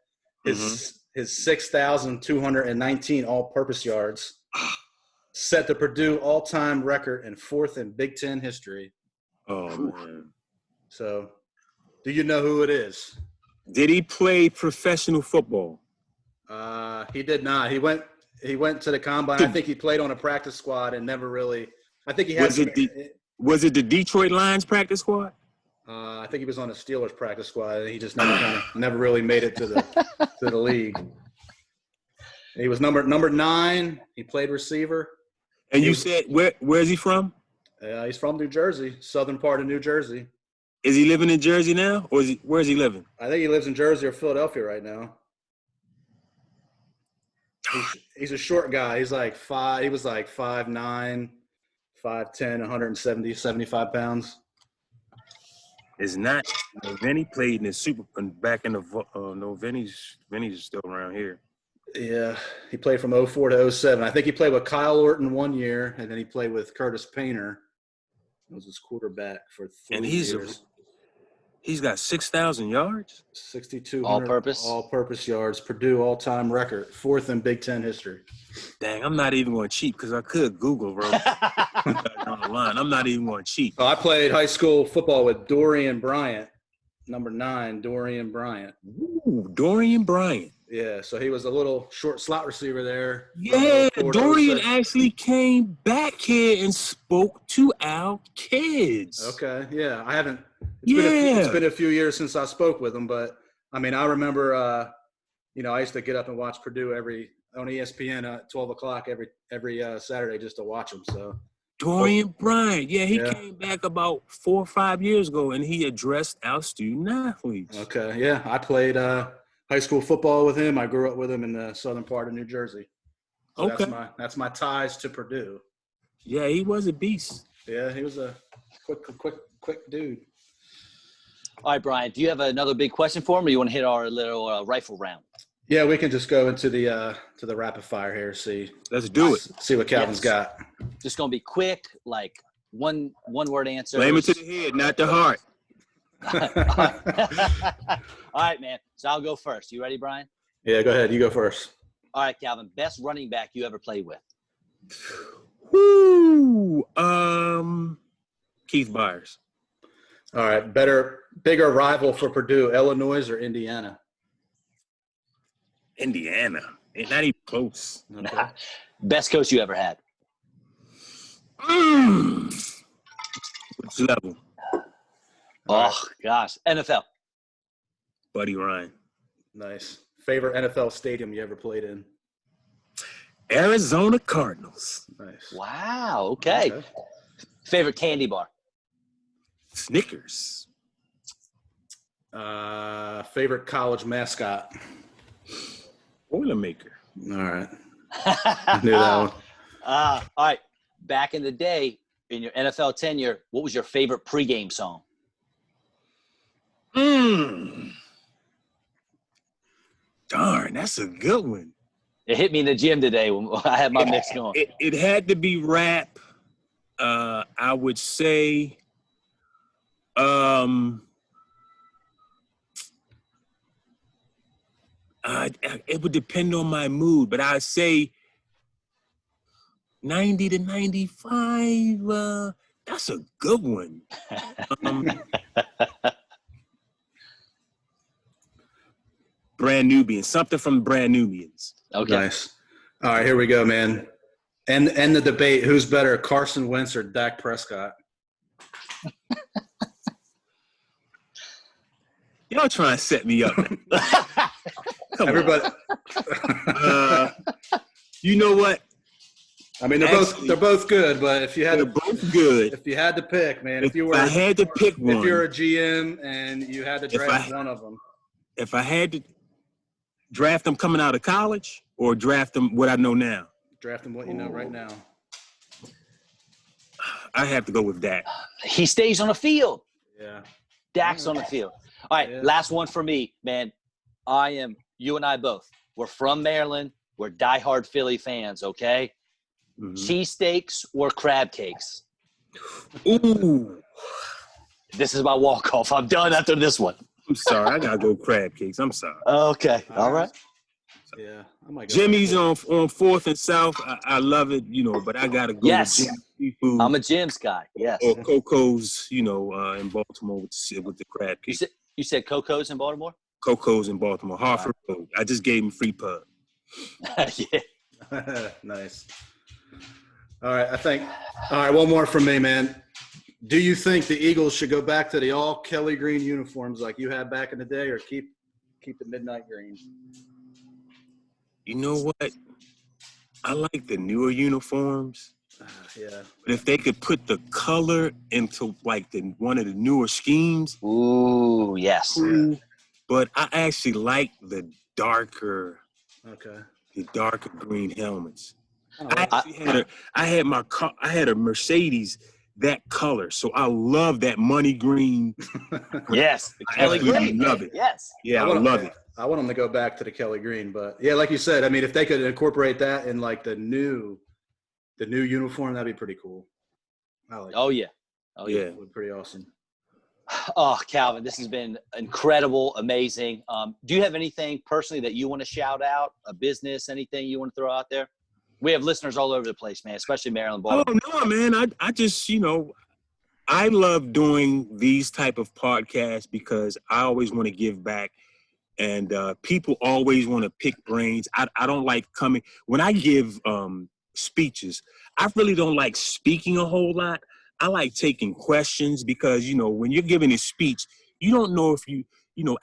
His 6,219 all-purpose yards set the Purdue all-time record and fourth in Big Ten history. Oh, man. So, do you know who it is? Did he play professional football? He did not. He went to the combine. I think he played on a practice squad and never really. I think he had. Was it the Detroit Lions practice squad? I think he was on the Steelers practice squad. He just never really made it to the league. He was number 9. He played receiver. And you said where is he from? He's from New Jersey, southern part of New Jersey. Is he living in Jersey now, or where is he living? I think he lives in Jersey or Philadelphia right now. He's a short guy. He's like 5. He was like 5'9", 5'10", 170, 75 pounds. It's not. Vinny played in the Super back in the no. Vinny's still around here. Yeah, he played from 04 to 07. I think he played with Kyle Orton 1 year, and then he played with Curtis Painter. He was his quarterback for 3 years. He's got 6,000 yards? 6,200 all-purpose yards. Purdue all-time record. Fourth in Big Ten history. Dang, I'm not even going to cheat because I could Google, bro. On the line. I'm not even going to cheat. So I played high school football with Dorian Bryant, number 9, Dorian Bryant. Ooh, Dorian Bryant. Yeah, so he was a little short slot receiver there. Yeah, Dorian actually came back here and spoke to our kids. Okay, yeah. I haven't it's been a few years since I spoke with him, but I mean, I remember I used to get up and watch Purdue on ESPN at 12 o'clock every Saturday just to watch them. So Dorian Bryant, he came back about 4 or 5 years ago, and he addressed our student athletes. Okay, yeah, I played high school football with him. I grew up with him in the southern part of New Jersey. So okay, that's my ties to Purdue. Yeah, he was a beast. Yeah, he was a quick dude. All right, Brian, do you have another big question for him, or you want to hit our little rifle round? Yeah, we can just go into the rapid fire here. Let's do it. See what Calvin's got. Just gonna be quick, like one word answer. Blame it to the head, not the heart. All right, man. So I'll go first. You ready, Brian? Yeah, go ahead. You go first. All right, Calvin. Best running back you ever played with? Woo! Keith Byers. All right. Bigger rival for Purdue, Illinois or Indiana? Indiana. Not even close. Okay. Best coach you ever had? Which level? Oh, gosh. NFL. Buddy Ryan. Nice. Favorite NFL stadium you ever played in? Arizona Cardinals. Nice. Wow. Okay. Favorite candy bar? Snickers. Favorite college mascot? Boilermaker. All right. I knew that one. All right. Back in the day, in your NFL tenure, what was your favorite pregame song? Darn, that's a good one. It hit me in the gym today when I had my mix going. It had to be rap. I would say it would depend on my mood, but I'd say 90 to 95. That's a good one. Brand Nubians, something from Brand Nubians. Okay. Nice. All right, here we go, man. And the debate: who's better, Carson Wentz or Dak Prescott? Y'all trying to set me up. Come Everybody. on. You know what? I mean, they're both good, but if you had They're both good. if you had to pick, man, If I had to pick one, if you're a GM and you had to draft one of them, if I had to draft them coming out of college or draft them what I know now, draft them what you know right now. I have to go with Dak. He stays on the field. Yeah. Dak's on the field. All right, last one for me, man. You and I both. We're from Maryland. We're diehard Philly fans, okay? Mm-hmm. Cheesesteaks or crab cakes? Ooh. This is my walk-off. I'm done after this one. I'm sorry. I got to go crab cakes. I'm sorry. Okay. All right. Yeah. I might go Jimmy's on 4th and South. I love it, but I got to go with Jimmy's Seafood. I'm a Jim's guy. Yes. Or Coco's, in Baltimore with the crab cake. You said Coco's in Baltimore? Coco's in Baltimore. Hartford Road. I just gave him free pub. Yeah. Nice. All right, one more from me, man. Do you think the Eagles should go back to the all Kelly green uniforms like you had back in the day, or keep the midnight green? You know what? I like the newer uniforms. Yeah. But if they could put the color into like one of the newer schemes. Ooh, yes. Cool. But I actually like the darker. Okay. The darker green helmets. I had a Mercedes that color, so I love that money green. Yes, the Kelly green. Love it. Yes. Yeah, I love it. I want them to go back to the Kelly green, but yeah, like you said, I mean, if they could incorporate that in like the new uniform, that'd be pretty cool. I like. Oh yeah. It would be pretty awesome. Oh, Calvin, this has been incredible, amazing. Do you have anything personally that you want to shout out? A business, anything you want to throw out there? We have listeners all over the place, man, especially Maryland, Baltimore. Oh, no, man. I just, I love doing these type of podcasts because I always want to give back. And people always want to pick brains. I don't like coming – when I give speeches, I really don't like speaking a whole lot. I like taking questions because, when you're giving a speech, you don't know if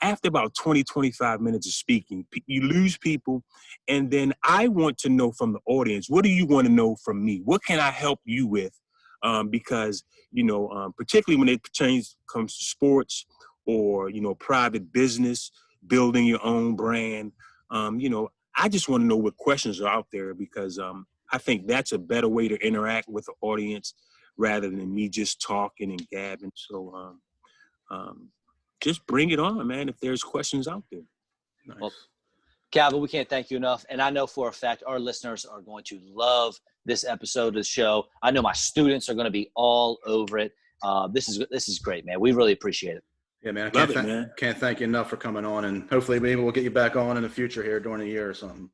after about 20, 25 minutes of speaking, you lose people. And then I want to know from the audience, what do you want to know from me? What can I help you with? Because, particularly when it comes to sports or, private business, building your own brand, I just want to know what questions are out there because I think that's a better way to interact with the audience rather than me just talking and gabbing. So, just bring it on, man, if there's questions out there. Nice. Well, Calvin, we can't thank you enough. And I know for a fact our listeners are going to love this episode of the show. I know my students are going to be all over it. This is great, man. We really appreciate it. Yeah, man. I can't thank you enough for coming on. And hopefully maybe we'll get you back on in the future here during the year or something.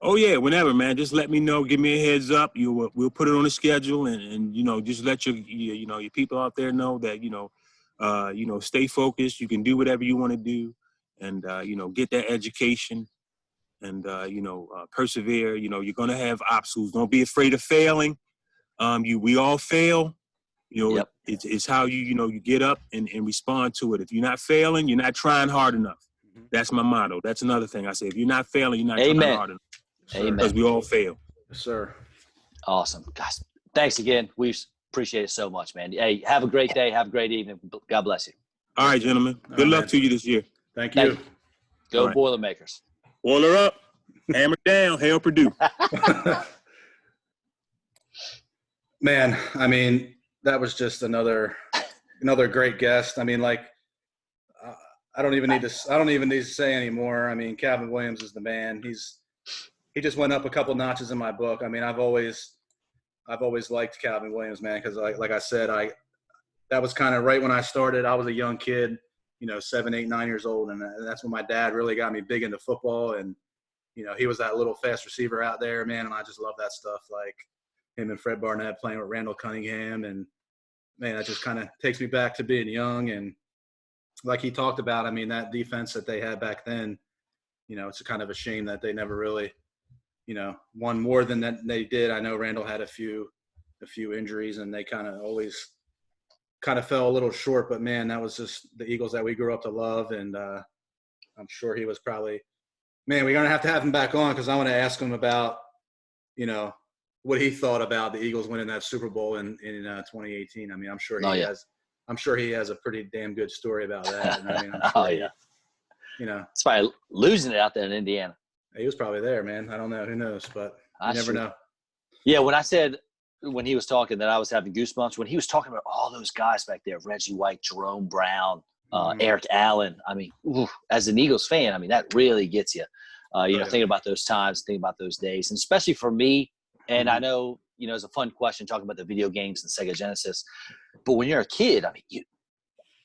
Oh, yeah, whenever, man. Just let me know. Give me a heads up. We'll put it on the schedule and just let your people out there know that, stay focused. You can do whatever you want to do and, get that education and, persevere. You're going to have obstacles. Don't be afraid of failing. We all fail. Yep. It's how you get up and respond to it. If you're not failing, you're not trying hard enough. That's my motto. That's another thing I say. If you're not failing, you're not trying hard enough. Amen. Because we all fail. Yes, sir. Awesome. Guys, thanks again. We appreciate it so much, man. Hey, have a great day. Have a great evening. God bless you. All right, gentlemen. Good luck to you this year. Thank you. Go Boilermakers. Boiler up. Hammer down. Hail Purdue. Man, I mean, that was just another great guest. I mean, like, I don't even need to say anymore. I mean, Calvin Williams is the man. He just went up a couple notches in my book. I mean, I've always liked Calvin Williams, man, because like I said, that was kind of right when I started. I was a young kid, 7, 8, 9 years old, and that's when my dad really got me big into football. And he was that little fast receiver out there, man, and I just love that stuff. Like him and Fred Barnett playing with Randall Cunningham, and man, that just kind of takes me back to being young. And like he talked about, I mean, that defense that they had back then, it's a kind of a shame that they never really, won more than that they did. I know Randall had a few injuries, and they kind of always fell a little short. But man, that was just the Eagles that we grew up to love, and I'm sure he was probably. Man, we're gonna have to have him back on because I want to ask him about, what he thought about the Eagles winning that Super Bowl in 2018. I mean, I'm sure he has a pretty damn good story about that. And I mean, I'm sure it's probably losing it out there in Indiana. He was probably there, man. I don't know. Who knows? But you never know. Yeah, when he was talking that I was having goosebumps, when he was talking about all those guys back there, Reggie White, Jerome Brown, Eric Allen. I mean, as an Eagles fan, I mean, that really gets you, thinking about those times, thinking about those days. And especially for me, and I know, it's a fun question talking about the video games and Sega Genesis. But when you're a kid, I mean,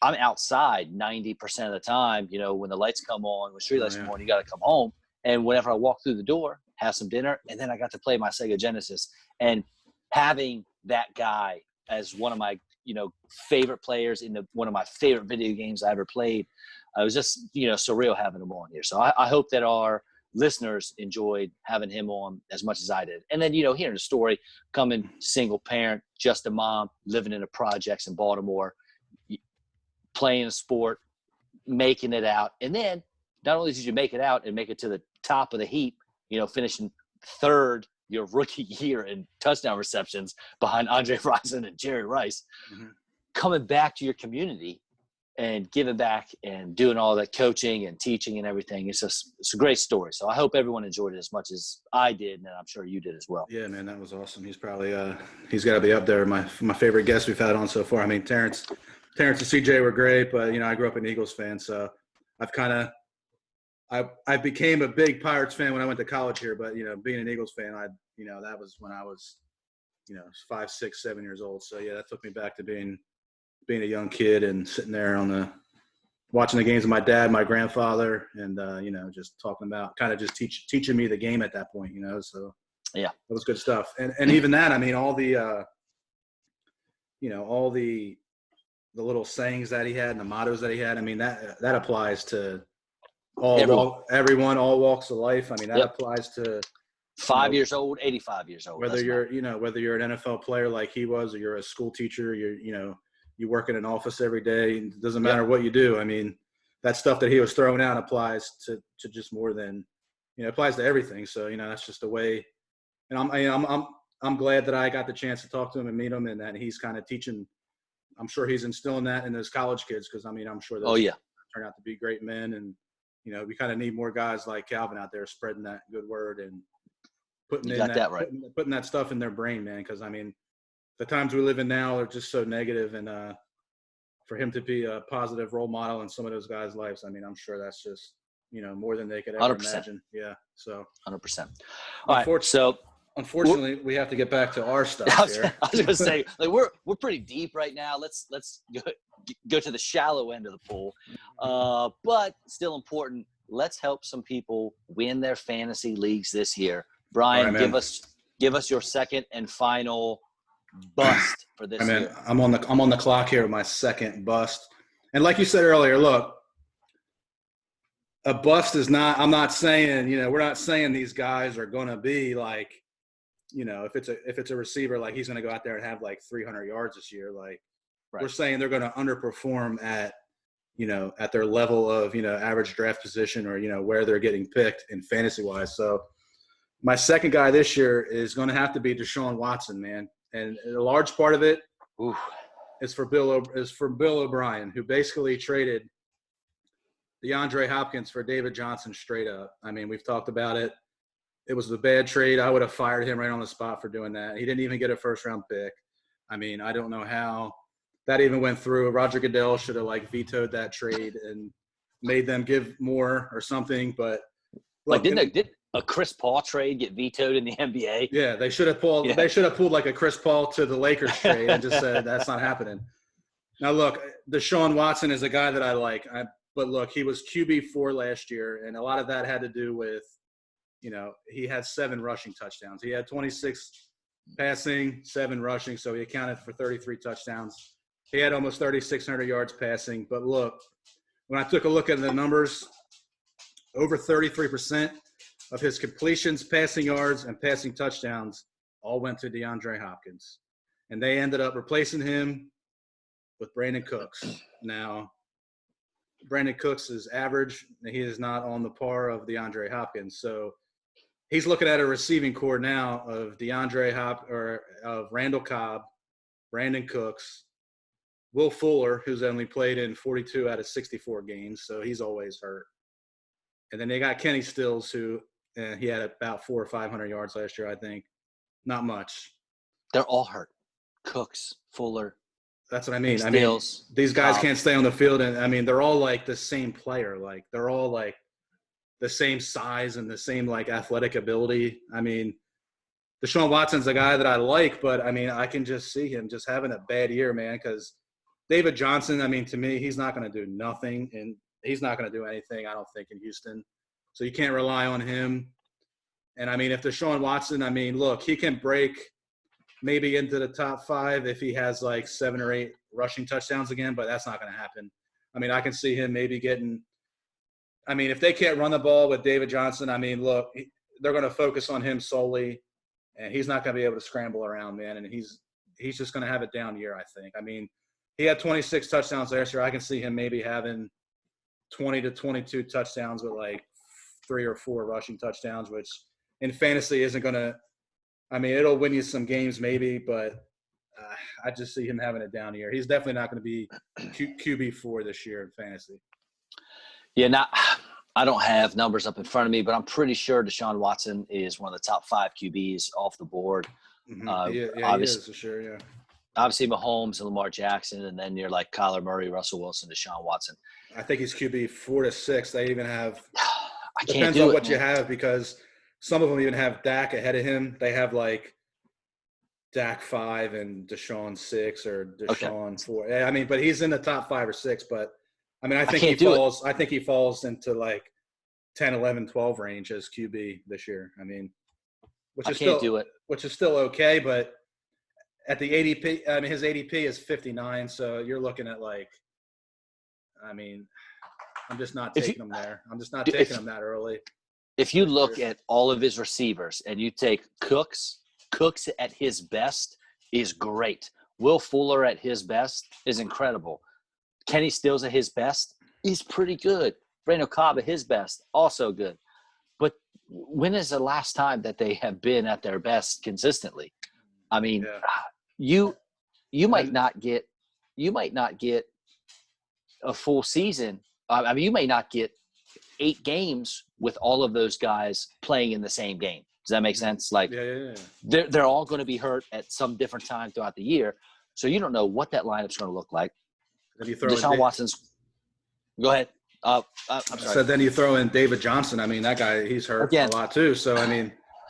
I'm outside 90% of the time, when the lights come on, when street lights come on, you got to come home. And whenever I walk through the door, have some dinner, and then I got to play my Sega Genesis. And having that guy as one of my, favorite players in one of my favorite video games I ever played, it was just, surreal having him on here. So I hope that our listeners enjoyed having him on as much as I did. And then, hearing the story, coming single parent, just a mom, living in the projects in Baltimore, playing a sport, making it out. And then not only did you make it out and make it to the top of the heap, finishing third your rookie year in touchdown receptions behind Andre Rison and Jerry Rice, coming back to your community and giving back and doing all that coaching and teaching and everything. It's a great story. So I hope everyone enjoyed it as much as I did, and I'm sure you did as well. Yeah, man, that was awesome. He's probably he's got to be up there. My favorite guests we've had on so far. I mean, Terrence and CJ were great, but I grew up an Eagles fan, so I became a big Pirates fan when I went to college here, but being an Eagles fan, that was when I was 5, 6, 7 years old. So yeah, that took me back to being a young kid and sitting there watching the games with my dad, my grandfather, and just talking about kind of just teaching me the game at that point. So yeah, that was good stuff. And even that, I mean, all the little sayings that he had and the mottos that he had. I mean, that applies to everyone, all walks of life. I mean, that applies to 5 years old, 85 years old. Whether you're an NFL player like he was, or you're a school teacher, you work in an office every day. It doesn't matter what you do. I mean, that stuff that he was throwing out applies to just more than, applies to everything. So, that's just the way. And I'm glad that I got the chance to talk to him and meet him, and that he's kind of teaching. I'm sure he's instilling that in those college kids, because I'm sure those turn out to be great men. And we kind of need more guys like Calvin out there spreading that good word and putting that stuff in their brain, man. Because I mean, the times we live in now are just so negative, and for him to be a positive role model in some of those guys' lives, I mean, I'm sure that's just more than they could ever 100%. imagine. Yeah, so 100%. All right, so unfortunately, we have to get back to our stuff here. I was going to say, like, we're pretty deep right now. Let's go to the shallow end of the pool, but still important. Let's help some people win their fantasy leagues this year. Brian, right, give us your second and final bust for this year. I'm on the clock here with my second bust. And like you said earlier, look, a bust is not – I'm not saying, we're not saying these guys are going to be like, if it's a receiver, like he's going to go out there and have like 300 yards this year. Like, right, we're saying they're going to underperform at at their level of, average draft position or, where they're getting picked in fantasy wise. So my second guy this year is going to have to be Desean Watson, man. And a large part of it is for Bill O'Brien, who basically traded DeAndre Hopkins for David Johnson straight up. I mean, we've talked about it. It was a bad trade. I would have fired him right on the spot for doing that. He didn't even get a first-round pick. I mean, I don't know how that even went through. Roger Goodell should have, vetoed that trade and made them give more or something. But look, did a Chris Paul trade get vetoed in the NBA? Yeah, they should have pulled. Yeah. They should have pulled like a Chris Paul to the Lakers trade and just said that's not happening. Now, look, Desean Watson is a guy that I like. But look, he was QB4 last year, and a lot of that had to do with, he had 7 rushing touchdowns. He had 26 passing, 7 rushing, so he accounted for 33 touchdowns. He had almost 3,600 yards passing. But look, when I took a look at the numbers, over 33% of his completions, passing yards, and passing touchdowns all went to DeAndre Hopkins. And they ended up replacing him with Brandon Cooks. Now, Brandon Cooks is average. He is not on the par of DeAndre Hopkins. So he's looking at a receiving core now of of Randall Cobb, Brandon Cooks, Will Fuller, who's only played in 42 out of 64 games, so he's always hurt. And then they got Kenny Stills, who he had about 400 or 500 yards last year, I think. Not much. They're all hurt. Cooks, Fuller. That's what I mean. Stills, these guys can't stay on the field, and they're all the same player. They're all the same size and the same athletic ability. Desean Watson's a guy that I like, but I can just see him just having a bad year, man. Because David Johnson, to me, he's not going to do nothing, and he's not going to do anything, I don't think, in Houston. So you can't rely on him. And if Desean Watson, look, he can break maybe into the top 5 if he has 7 or 8 rushing touchdowns again, but that's not going to happen. I can see him maybe getting – if they can't run the ball with David Johnson, look, they're going to focus on him solely, and he's not going to be able to scramble around, man, and he's just going to have a down year, I think. He had 26 touchdowns last year. I can see him maybe having 20 to 22 touchdowns with 3 or 4 rushing touchdowns, which in fantasy isn't going to – it'll win you some games maybe, but I just see him having a down year. He's definitely not going to be QB4 this year in fantasy. Yeah, I don't have numbers up in front of me, but I'm pretty sure Desean Watson is one of the top 5 QBs off the board. Mm-hmm. He is for sure, yeah. Obviously, Mahomes and Lamar Jackson, and then you're Kyler Murray, Russell Wilson, Deshaun Watson. I think he's QB 4 to 6. They even have – I can't depends do on it, what man. you have, because some of them even have Dak ahead of him. They have Dak 5 and Deshaun 6 or Deshaun 4. But he's in the top 5 or 6. But I think he falls into 10, 11, 12 range as QB this year. Which is still okay, but at the ADP, his ADP is 59, so you're looking at I'm just not taking him there. I'm just not taking him that early. If you look at all of his receivers and you take Cooks at his best is great. Will Fuller at his best is incredible. Kenny Stills at his best is pretty good. Randall Cobb at his best, also good. But when is the last time that they have been at their best consistently? You might not get a full season. You may not get 8 games with all of those guys playing in the same game. Does that make sense? They're all going to be hurt at some different time throughout the year. So you don't know what that lineup's going to look like. Deshaun Watson's – go ahead. I'm sorry. So then you throw in David Johnson. That guy, he's hurt a lot too. So,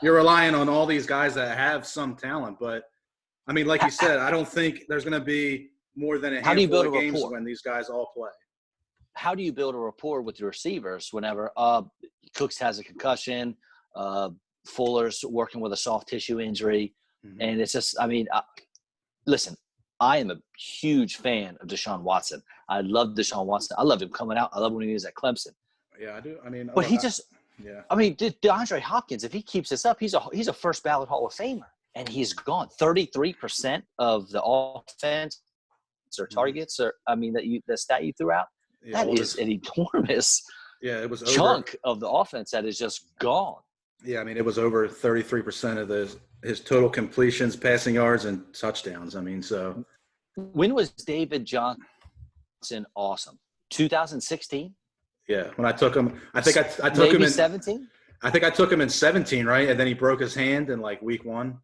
you're relying on all these guys that have some talent. But, like you said, I don't think there's going to be more than a handful of games when these guys all play. How do you build a rapport with your receivers whenever Cooks has a concussion, Fuller's working with a soft tissue injury, and it's just listen, I am a huge fan of Deshaun Watson. I love Deshaun Watson. I loved him coming out. I love when he was at Clemson. Yeah, I do. But DeAndre Hopkins, if he keeps this up, he's a first ballot Hall of Famer, and he's gone 33% of the offense or targets, or the stat you threw out. Yeah, that is an enormous it was chunk of the offense that is just gone. Yeah, I mean, it was over 33% of his total completions, passing yards, and touchdowns. I mean, so. When was David Johnson awesome? 2016? Yeah, when I took him, I think I took maybe him in 17. I think I took him in 17, right? And then he broke his hand in like week 1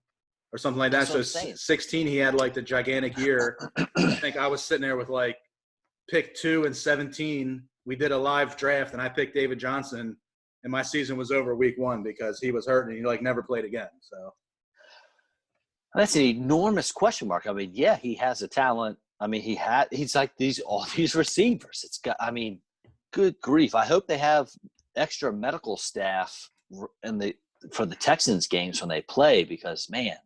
or something like that. That's So 16, he had like the gigantic year. I think I was sitting there with like pick 2 and 17. We did a live draft, and I picked David Johnson, and my season was over week 1 because he was hurt and he like never played again. So that's an enormous question mark. I mean, yeah, he has a talent. I mean, he's like all these receivers. It's got. I mean, good grief. I hope they have extra medical staff for the Texans games when they play, because man,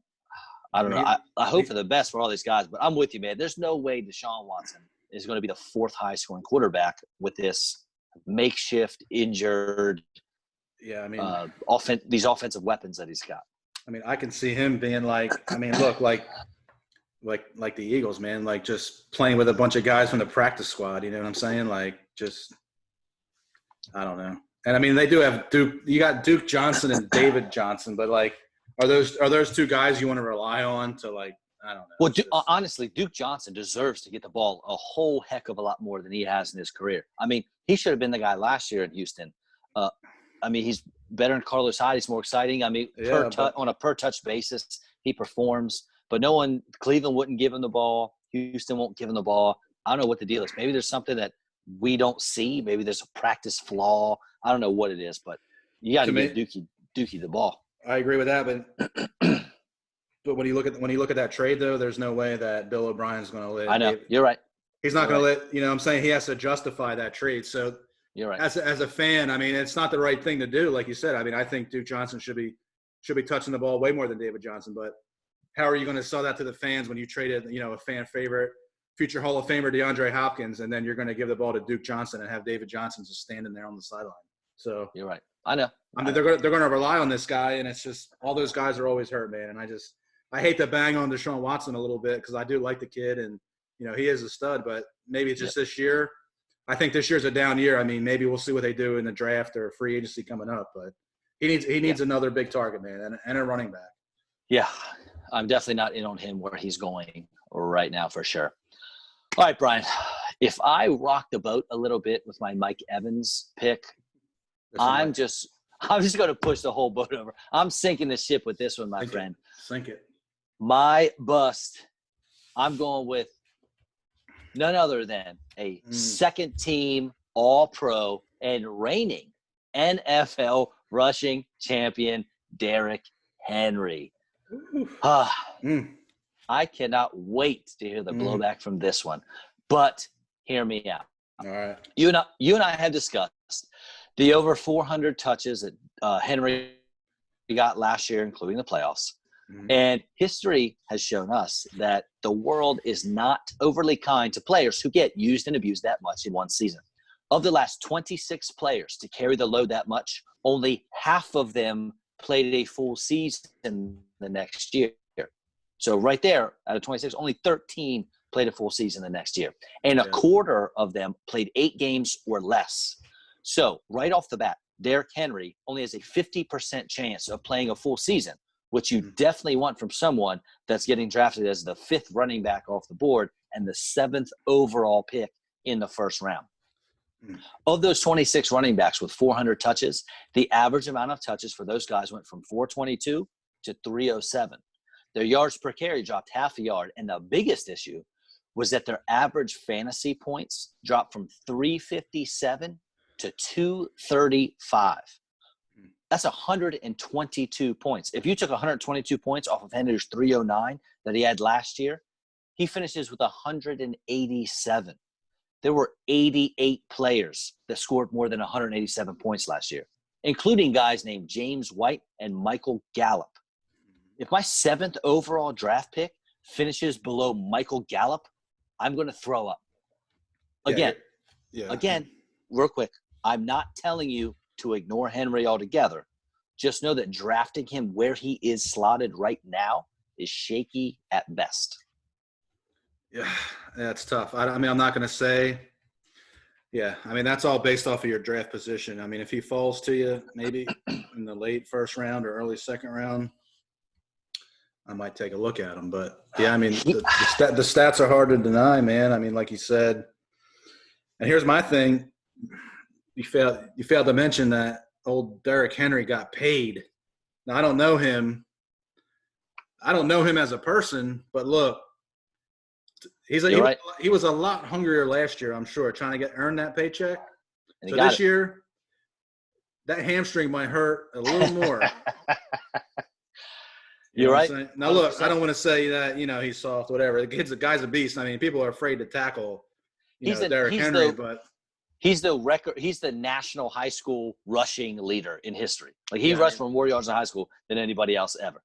I don't know. I hope for the best for all these guys, but I'm with you, man. There's no way Desean Watson is going to be the 4th highest scoring quarterback with this makeshift injured. Yeah, I mean, these offensive weapons that he's got. I mean, I can see him being like, I mean, look, like the Eagles, man, like just playing with a bunch of guys from the practice squad. You know what I'm saying? Like, just, I don't know. And I mean, they do have Duke. You got Duke Johnson and David Johnson, but like, are those 2 guys you want to rely on to, like, I don't know. Well, honestly, Duke Johnson deserves to get the ball a whole heck of a lot more than he has in his career. I mean, he should have been the guy last year in Houston. I mean, he's better than Carlos Hyde. He's more exciting. I mean, on a per-touch basis, he performs. But Cleveland wouldn't give him the ball. Houston won't give him the ball. I don't know what the deal is. Maybe there's something that we don't see. Maybe there's a practice flaw. I don't know what it is, but you got to give Dookie the ball. I agree with that, but when you look at that trade, though, there's no way that Bill O'Brien's going to let. I know. You're right. He's not going to let. You know what I'm saying? He has to justify that trade. So you're right. As a fan, I mean, it's not the right thing to do. Like you said, I mean, I think Duke Johnson should be touching the ball way more than David Johnson. But how are you going to sell that to the fans when you traded, a fan favorite, future Hall of Famer DeAndre Hopkins, and then you're going to give the ball to Duke Johnson and have David Johnson just standing there on the sideline? So you're right. I know. I mean, they're going to rely on this guy, and it's just all those guys are always hurt, man. And I hate to bang on Desean Watson a little bit because I do like the kid, and he is a stud. But maybe it's just this year. I think this year's a down year. I mean, maybe we'll see what they do in the draft or free agency coming up. But he needs another big target, man, and a running back. Yeah, I'm definitely not in on him where he's going right now for sure. All right, Brian, if I rock the boat a little bit with my Mike Evans pick, I'm just going to push the whole boat over. I'm sinking the ship with this one, my friend. Sink it. My bust, I'm going with none other than a second-team All-Pro and reigning NFL rushing champion, Derrick Henry. I cannot wait to hear the blowback from this one. But hear me out. All right. You and I have discussed the over 400 touches that Henry got last year, including the playoffs. Mm-hmm. And history has shown us that the world is not overly kind to players who get used and abused that much in one season. Of the last 26 players to carry the load that much, only half of them played a full season the next year. So right there, out of 26, only 13 played a full season the next year. And a quarter of them played 8 games or less. So right off the bat, Derrick Henry only has a 50% chance of playing a full season, which you definitely want from someone that's getting drafted as the 5th running back off the board and the 7th overall pick in the first round. Of those 26 running backs with 400 touches, the average amount of touches for those guys went from 422 to 307. Their yards per carry dropped half a yard, and the biggest issue was that their average fantasy points dropped from 357 to 235. That's 122 points. If you took 122 points off of Henry's 309 that he had last year, he finishes with 187. There were 88 players that scored more than 187 points last year, including guys named James White and Michael Gallup. If my 7th overall draft pick finishes below Michael Gallup, I'm going to throw up. Again, real quick, I'm not telling you to ignore Henry altogether. Just know that drafting him where he is slotted right now is shaky at best. Yeah, that's tough. I mean, I'm not going to say, Yeah, I mean, that's all based off of your draft position. I mean, if he falls to you maybe in the late first round or early second round, I might take a look at him. But, yeah, I mean, the stats are hard to deny, man. I mean, like you said, and here's my thing. You failed to mention that old Derrick Henry got paid. Now, I don't know him. I don't know him as a person, but look, he was a lot hungrier last year, I'm sure, trying to earn that paycheck. So this year, that hamstring might hurt a little more. You're right. Now, look, I don't want to say that, he's soft, whatever. The guy's a beast. I mean, people are afraid to tackle, Derrick Henry, but he's the national high school rushing leader in history. Like, he rushed for more yards in high school than anybody else ever.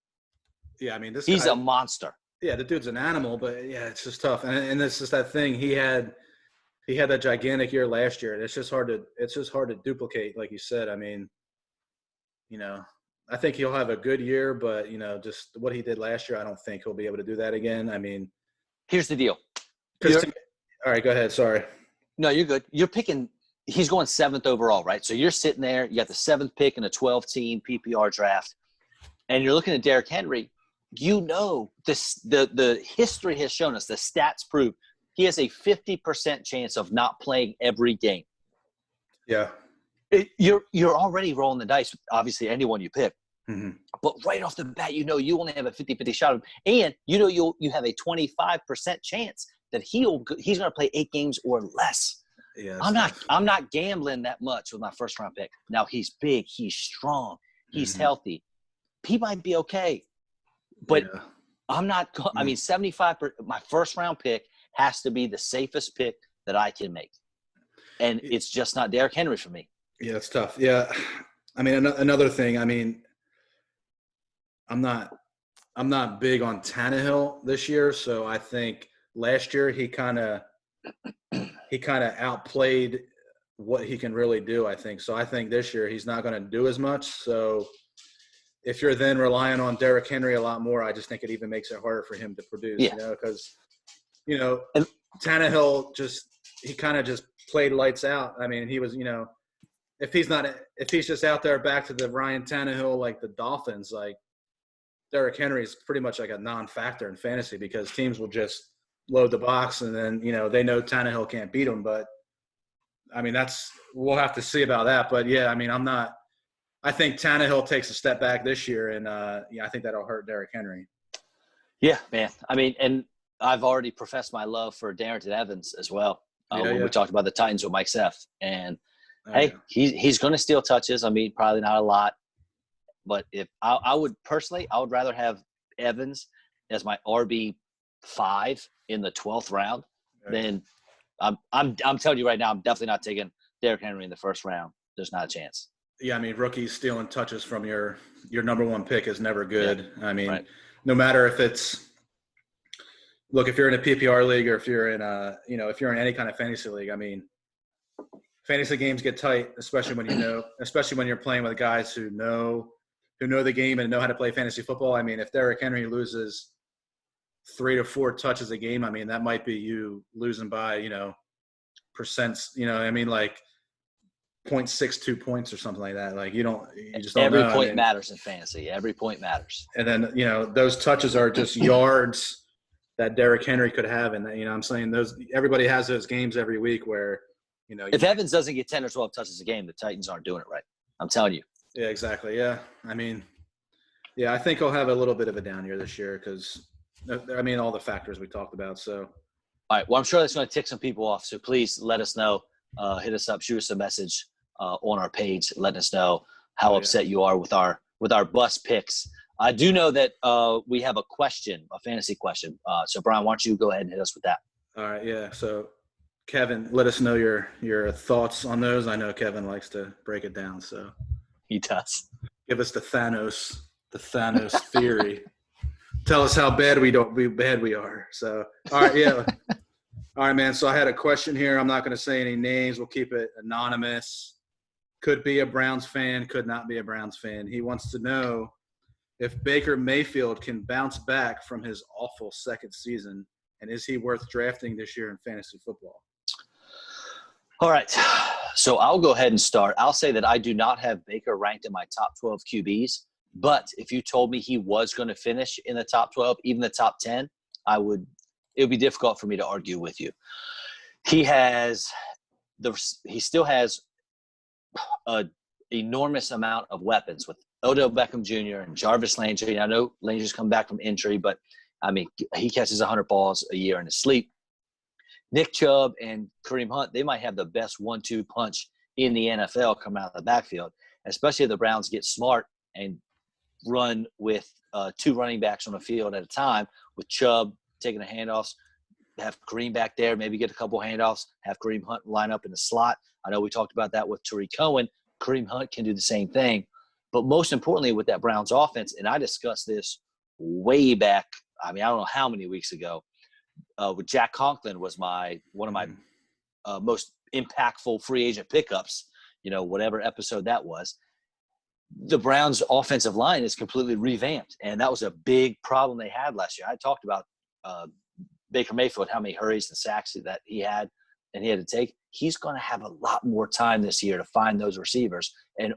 Yeah, I mean, he's a monster. Yeah, the dude's an animal, but yeah, it's just tough. And it's just that thing. He had that gigantic year last year. It's just hard to duplicate, like you said. I mean, I think he'll have a good year, but just what he did last year, I don't think he'll be able to do that again. I mean, here's the deal. All right, go ahead. Sorry. No, you're good. You're picking. He's going 7th overall, right? So you're sitting there. You got the 7th pick in a 12-team PPR draft, and you're looking at Derrick Henry. The history has shown us, the stats prove he has a 50% chance of not playing every game. Yeah. You're already rolling the dice with obviously anyone you pick. Mm-hmm. But right off the bat, you only have a 50-50 shot of him. And you have a 25% chance that he's going to play 8 games or less. Yeah, I'm not gambling that much with my first round pick. Now, he's big, he's strong, he's healthy. He might be okay. But I'm not – I mean, 75% – my first round pick has to be the safest pick that I can make. And it's just not Derrick Henry for me. Yeah, it's tough. Yeah. I mean, another thing, I mean, I'm not big on Tannehill this year, so I think last year he kind of outplayed what he can really do, I think. So I think this year he's not going to do as much. So – if you're then relying on Derrick Henry a lot more, I just think it even makes it harder for him to produce, because, Tannehill he kind of just played lights out. I mean, he was, if he's just out there back to the Ryan Tannehill, like the Dolphins, like Derrick Henry is pretty much like a non-factor in fantasy because teams will just load the box and then, they know Tannehill can't beat them. But, I mean, we'll have to see about that. But, yeah, I mean, I think Tannehill takes a step back this year, and I think that'll hurt Derrick Henry. Yeah, man. I mean, and I've already professed my love for Darrington Evans as well when we talked about the Titans with Mike Seth. And, he's going to steal touches. I mean, probably not a lot. But if I would rather have Evans as my RB5 in the 12th round than I'm telling you right now, I'm definitely not taking Derrick Henry in the first round. There's not a chance. Yeah, I mean, rookies stealing touches from your number one pick is never good. Yeah. I mean, no matter if it's – look, if you're in a PPR league or if you're in if you're in any kind of fantasy league, I mean, fantasy games get tight, especially when you're playing with guys who know the game and know how to play fantasy football. I mean, if Derrick Henry loses 3 to 4 touches a game, I mean, that might be you losing by, percents, I mean, like – 0.62 points or something like that. Like you just don't Every know. point matters in fantasy. Every point matters. And then, those touches are just yards that Derrick Henry could have. And, I'm saying everybody has those games every week where, if Evans doesn't get 10 or 12 touches a game, the Titans aren't doing it right. I'm telling you. Yeah, exactly. Yeah. I mean, I think he'll have a little bit of a down year this year because, all the factors we talked about. So. All right. Well, I'm sure that's going to tick some people off. So please let us know. Hit us up, shoot us a message on our page, letting us know how upset you are with our bus picks. I do know that we have a fantasy question. So Brian, why don't you go ahead and hit us with that? All right, yeah. So Kevin, let us know your thoughts on those. I know Kevin likes to break it down, so he does. Give us the Thanos theory. Tell us how bad we are. So all right, yeah. All right, man. So I had a question here. I'm not going to say any names. We'll keep it anonymous. Could be a Browns fan, could not be a Browns fan. He wants to know if Baker Mayfield can bounce back from his awful second season, and is he worth drafting this year in fantasy football? All right. So I'll go ahead and start. I'll say that I do not have Baker ranked in my top 12 QBs, but if you told me he was going to finish in the top 12, even the top 10, it would be difficult for me to argue with you. He still has an enormous amount of weapons with Odell Beckham Jr. and Jarvis Landry. I know Landry's come back from injury, but I mean, he catches 100 balls a year in his sleep. Nick Chubb and Kareem Hunt, they might have the best 1-2 punch in the NFL coming out of the backfield, especially if the Browns get smart and run with 2 running backs on the field at a time, with Chubb taking the handoffs, have Kareem back there, maybe get a couple handoffs, have Kareem Hunt line up in the slot. I know we talked about that with Tariq Cohen. Kareem Hunt can do the same thing. But most importantly with that Browns offense, and I discussed this way back, I mean, I don't know how many weeks ago, with Jack Conklin was one of my most impactful free agent pickups, whatever episode that was. The Browns' offensive line is completely revamped, and that was a big problem they had last year. I talked about Baker Mayfield, how many hurries and sacks that he had and he had to take. He's going to have a lot more time this year to find those receivers. And,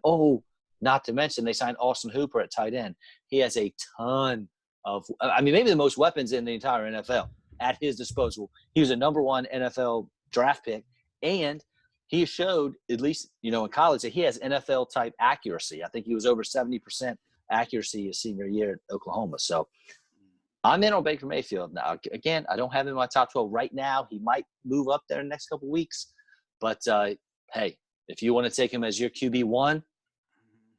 not to mention they signed Austin Hooper at tight end. He has a ton of – I mean, maybe the most weapons in the entire NFL at his disposal. He was a number 1 NFL draft pick, and he showed, at least, in college, that he has NFL-type accuracy. I think he was over 70% accuracy his senior year at Oklahoma. So I'm in on Baker Mayfield. Now, again, I don't have him in my top 12 right now. He might move up there in the next couple of weeks. But, hey, if you want to take him as your QB1,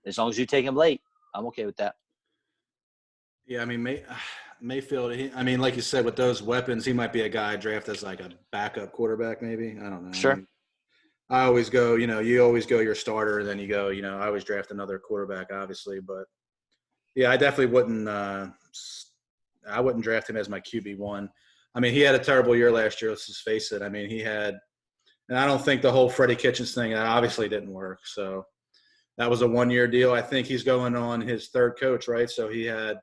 as long as you take him late, I'm okay with that. Yeah, I mean, Mayfield, like you said, with those weapons, he might be a guy drafted as like a backup quarterback maybe. I don't know. Sure. I mean, I always go, you always go your starter, then you go, I always draft another quarterback, obviously. But, yeah, I definitely wouldn't draft him as my QB1. I mean, he had a terrible year last year, let's just face it. I mean, and I don't think the whole Freddie Kitchens thing, that obviously didn't work. So that was a 1-year deal. I think he's going on his 3rd coach, right? So he had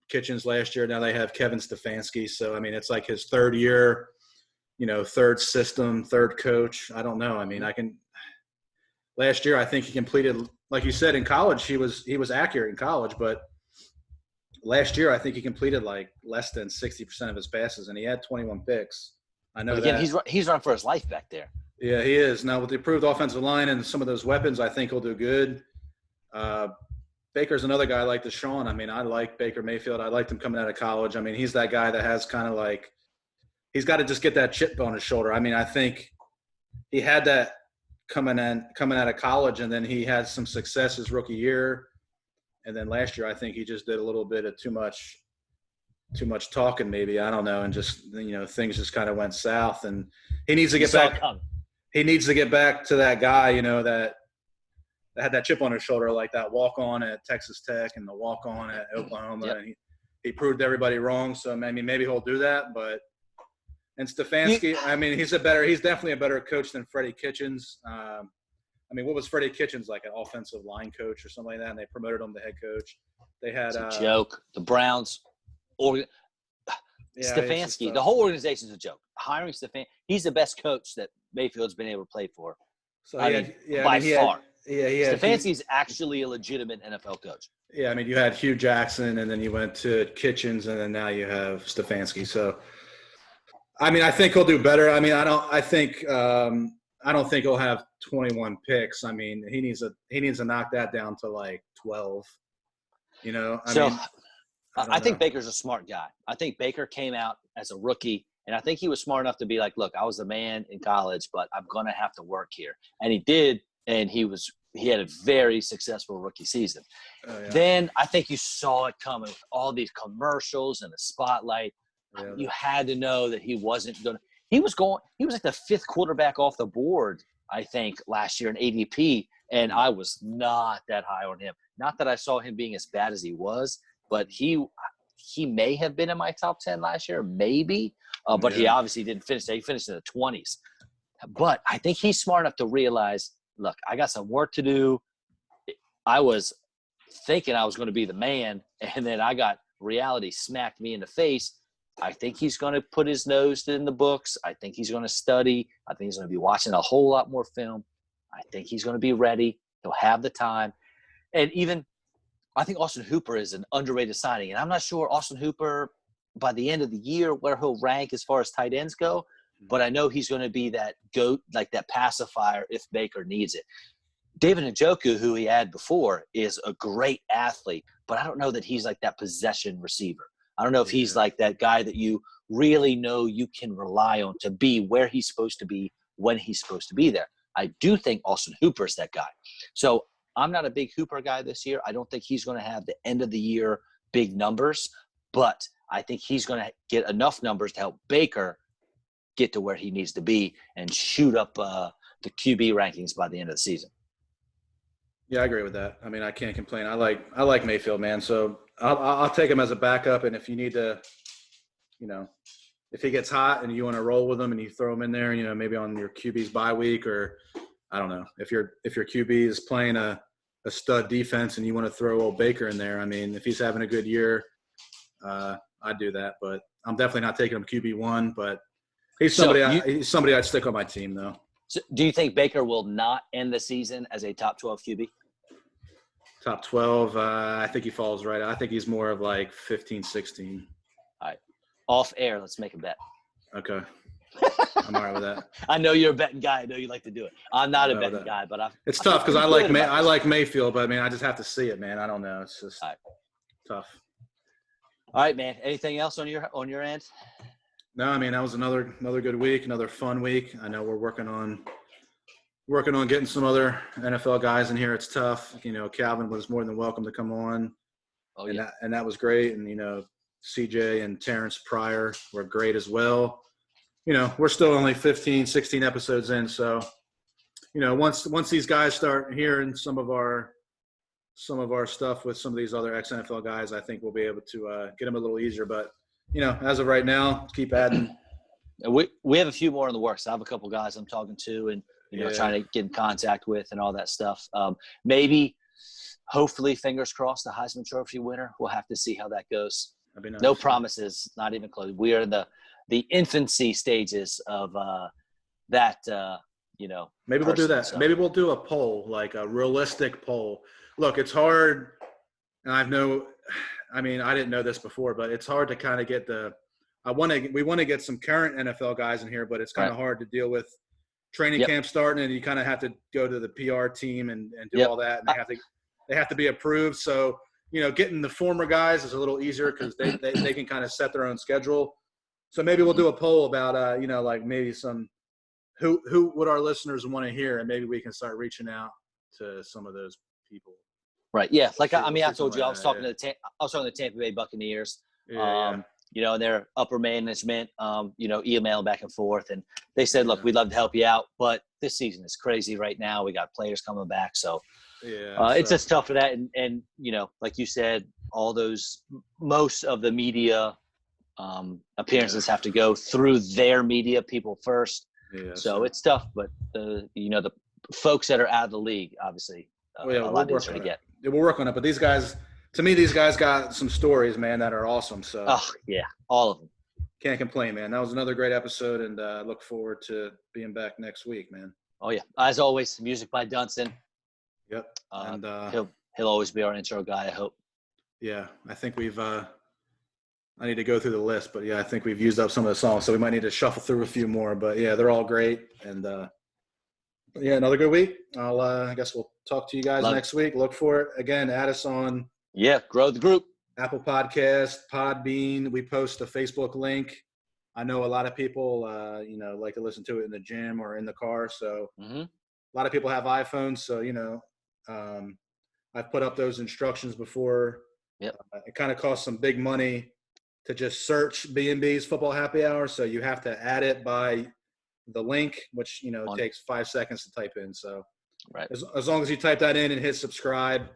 Kitchens last year. Now they have Kevin Stefanski. So, I mean, it's like his 3rd year, 3rd system, 3rd coach. I don't know. I mean, last year I think he completed, like you said, in college, he was accurate in college, but last year I think he completed like less than 60% of his passes, and he had 21 picks. I know but again, that. he's running for his life back there. Yeah, he is. Now with the improved offensive line and some of those weapons, I think he'll do good. Baker's another guy like Desean. I mean, I like Baker Mayfield. I liked him coming out of college. I mean, he's that guy that has kind of like – he's got to just get that chip on his shoulder. I mean, I think he had that coming out of college, and then he had some success his rookie year. And then last year I think he just did a little bit of too much talking maybe. I don't know, and just, things just kind of went south. And he needs to get back – he needs to get back to that guy, that had that chip on his shoulder, like that walk-on at Texas Tech and the walk-on at Oklahoma. Yep. And he proved everybody wrong. So maybe he'll do that. But and Stefanski, I mean, he's definitely a better coach than Freddie Kitchens. I mean, what was Freddie Kitchens like, an offensive line coach or something like that? And they promoted him to head coach. They had it's a joke. The Browns, Stefanski, the whole organization's a joke. Hiring Stefanski, he's the best coach that Mayfield's been able to play for. So by far. Stefanski's actually a legitimate NFL coach. Yeah, I mean, you had Hugh Jackson, and then you went to Kitchens, and then now you have Stefanski. So, I mean, I think he'll do better. I mean, I don't think he'll have 21 picks. I mean, he needs to knock that down to like 12. I think Baker's a smart guy. I think Baker came out as a rookie, and I think he was smart enough to be like, look, I was the man in college, but I'm going to have to work here. And he did, and he had a very successful rookie season. Oh, yeah. Then I think you saw it coming with all these commercials and the spotlight. Yeah. You had to know that he wasn't going to – he was like the 5th quarterback off the board, I think, last year in ADP, and I was not that high on him. Not that I saw him being as bad as he was, but he may have been in my top 10 last year, maybe. But he obviously didn't finish there. He finished in the 20s. But I think he's smart enough to realize, look, I got some work to do. I was thinking I was going to be the man, and then I got reality smacked me in the face. I think he's going to put his nose in the books. I think he's going to study. I think he's going to be watching a whole lot more film. I think he's going to be ready. He'll have the time. And even I think Austin Hooper is an underrated signing. And I'm not sure Austin Hooper by the end of the year where he'll rank as far as tight ends go. But I know he's going to be that goat, like that pacifier if Baker needs it. David Njoku, who he had before, is a great athlete. But I don't know that he's like that possession receiver. I don't know if he's like that guy that you really know you can rely on to be where he's supposed to be when he's supposed to be there. I do think Austin Hooper is that guy. So I'm not a big Hooper guy this year. I don't think he's going to have the end of the year big numbers, but I think he's going to get enough numbers to help Baker get to where he needs to be and shoot up the QB rankings by the end of the season. Yeah, I agree with that. I mean, I can't complain. I like Mayfield, man. So I'll take him as a backup. And if you need to, if he gets hot and you want to roll with him and you throw him in there, maybe on your QB's bye week, or I don't know, if your QB is playing a stud defense and you want to throw old Baker in there. I mean, if he's having a good year, I'd do that. But I'm definitely not taking him QB1. But he's somebody I'd stick on my team, though. So do you think Baker will not end the season as a top 12 QB? Top 12, I think he falls right. I think he's more of like 15, 16. All right. Off air, let's make a bet. Okay. I'm all right with that. I know you're a betting guy. I know you like to do it. I'm not a betting guy, but it's tough because I like Mayfield, but I mean, I just have to see it, man. I don't know. It's just tough. All right, man. Anything else on your end? No, I mean, that was another good week, another fun week. I know we're working on getting some other NFL guys in here. It's tough. Calvin was more than welcome to come on. Oh, yeah. And that was great. And, CJ and Terrence Pryor were great as well. We're still only 15, 16 episodes in. So, once these guys start hearing some of our stuff with some of these other ex-NFL guys, I think we'll be able to get them a little easier. But, as of right now, keep adding. We have a few more in the works. I have a couple guys I'm talking to and, trying to get in contact with and all that stuff. Maybe, hopefully, fingers crossed, the Heisman Trophy winner. We'll have to see how that goes. That'd be nice. No promises, not even close. We are in the infancy stages of that, Maybe we'll do that. So. Maybe we'll do a poll, like a realistic poll. Look, it's hard, and I didn't know this before, but it's hard to kind of get we want to get some current NFL guys in here, but it's kind of hard to deal with training camp starting, and you kind of have to go to the PR team and do all that, and they have to be approved. So, getting the former guys is a little easier because they can kind of set their own schedule. So maybe we'll do a poll about like maybe some who would our listeners want to hear, and maybe we can start reaching out to some of those people. Right. Yeah. Like I told you, I was talking to the Tampa Bay Buccaneers. And their upper management, emailing back and forth. And they said, look, we'd love to help you out, but this season is crazy right now. We got players coming back. So it's just tough for that. And like you said, most of the media appearances have to go through their media people first. Yeah, so it's tough, but the folks that are out of the league, obviously, a lot easier to get. Yeah, we'll work on it. But these guys got some stories, man, that are awesome. So all of them. Can't complain, man. That was another great episode, and I look forward to being back next week, man. Oh yeah, as always, music by Dunson. Yep. And he'll always be our intro guy, I hope. Yeah, I think we've. I need to go through the list, but I think we've used up some of the songs, so we might need to shuffle through a few more. But they're all great, and another good week. I guess we'll talk to you guys next week. Look for it again. Add us on. Yeah, grow the group. Apple Podcast, Podbean. We post a Facebook link. I know a lot of people, like to listen to it in the gym or in the car. So a lot of people have iPhones. So, I've put up those instructions before. Yep. It kind of costs some big money to just search B&B's Football Happy Hour. So you have to add it by the link, which, takes 5 seconds to type in. So as long as you type that in and hit subscribe,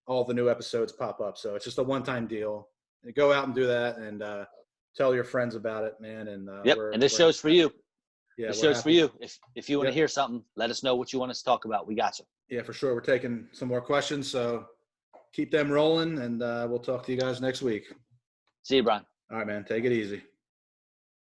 all the new episodes pop up. So it's just a one-time deal. Go out and do that and tell your friends about it, man. And and this show's for you. Yeah, this show's for you. If you want to hear something, let us know what you want us to talk about. We got you. Yeah, for sure. We're taking some more questions, so keep them rolling, and we'll talk to you guys next week. See you, Brian. All right, man. Take it easy.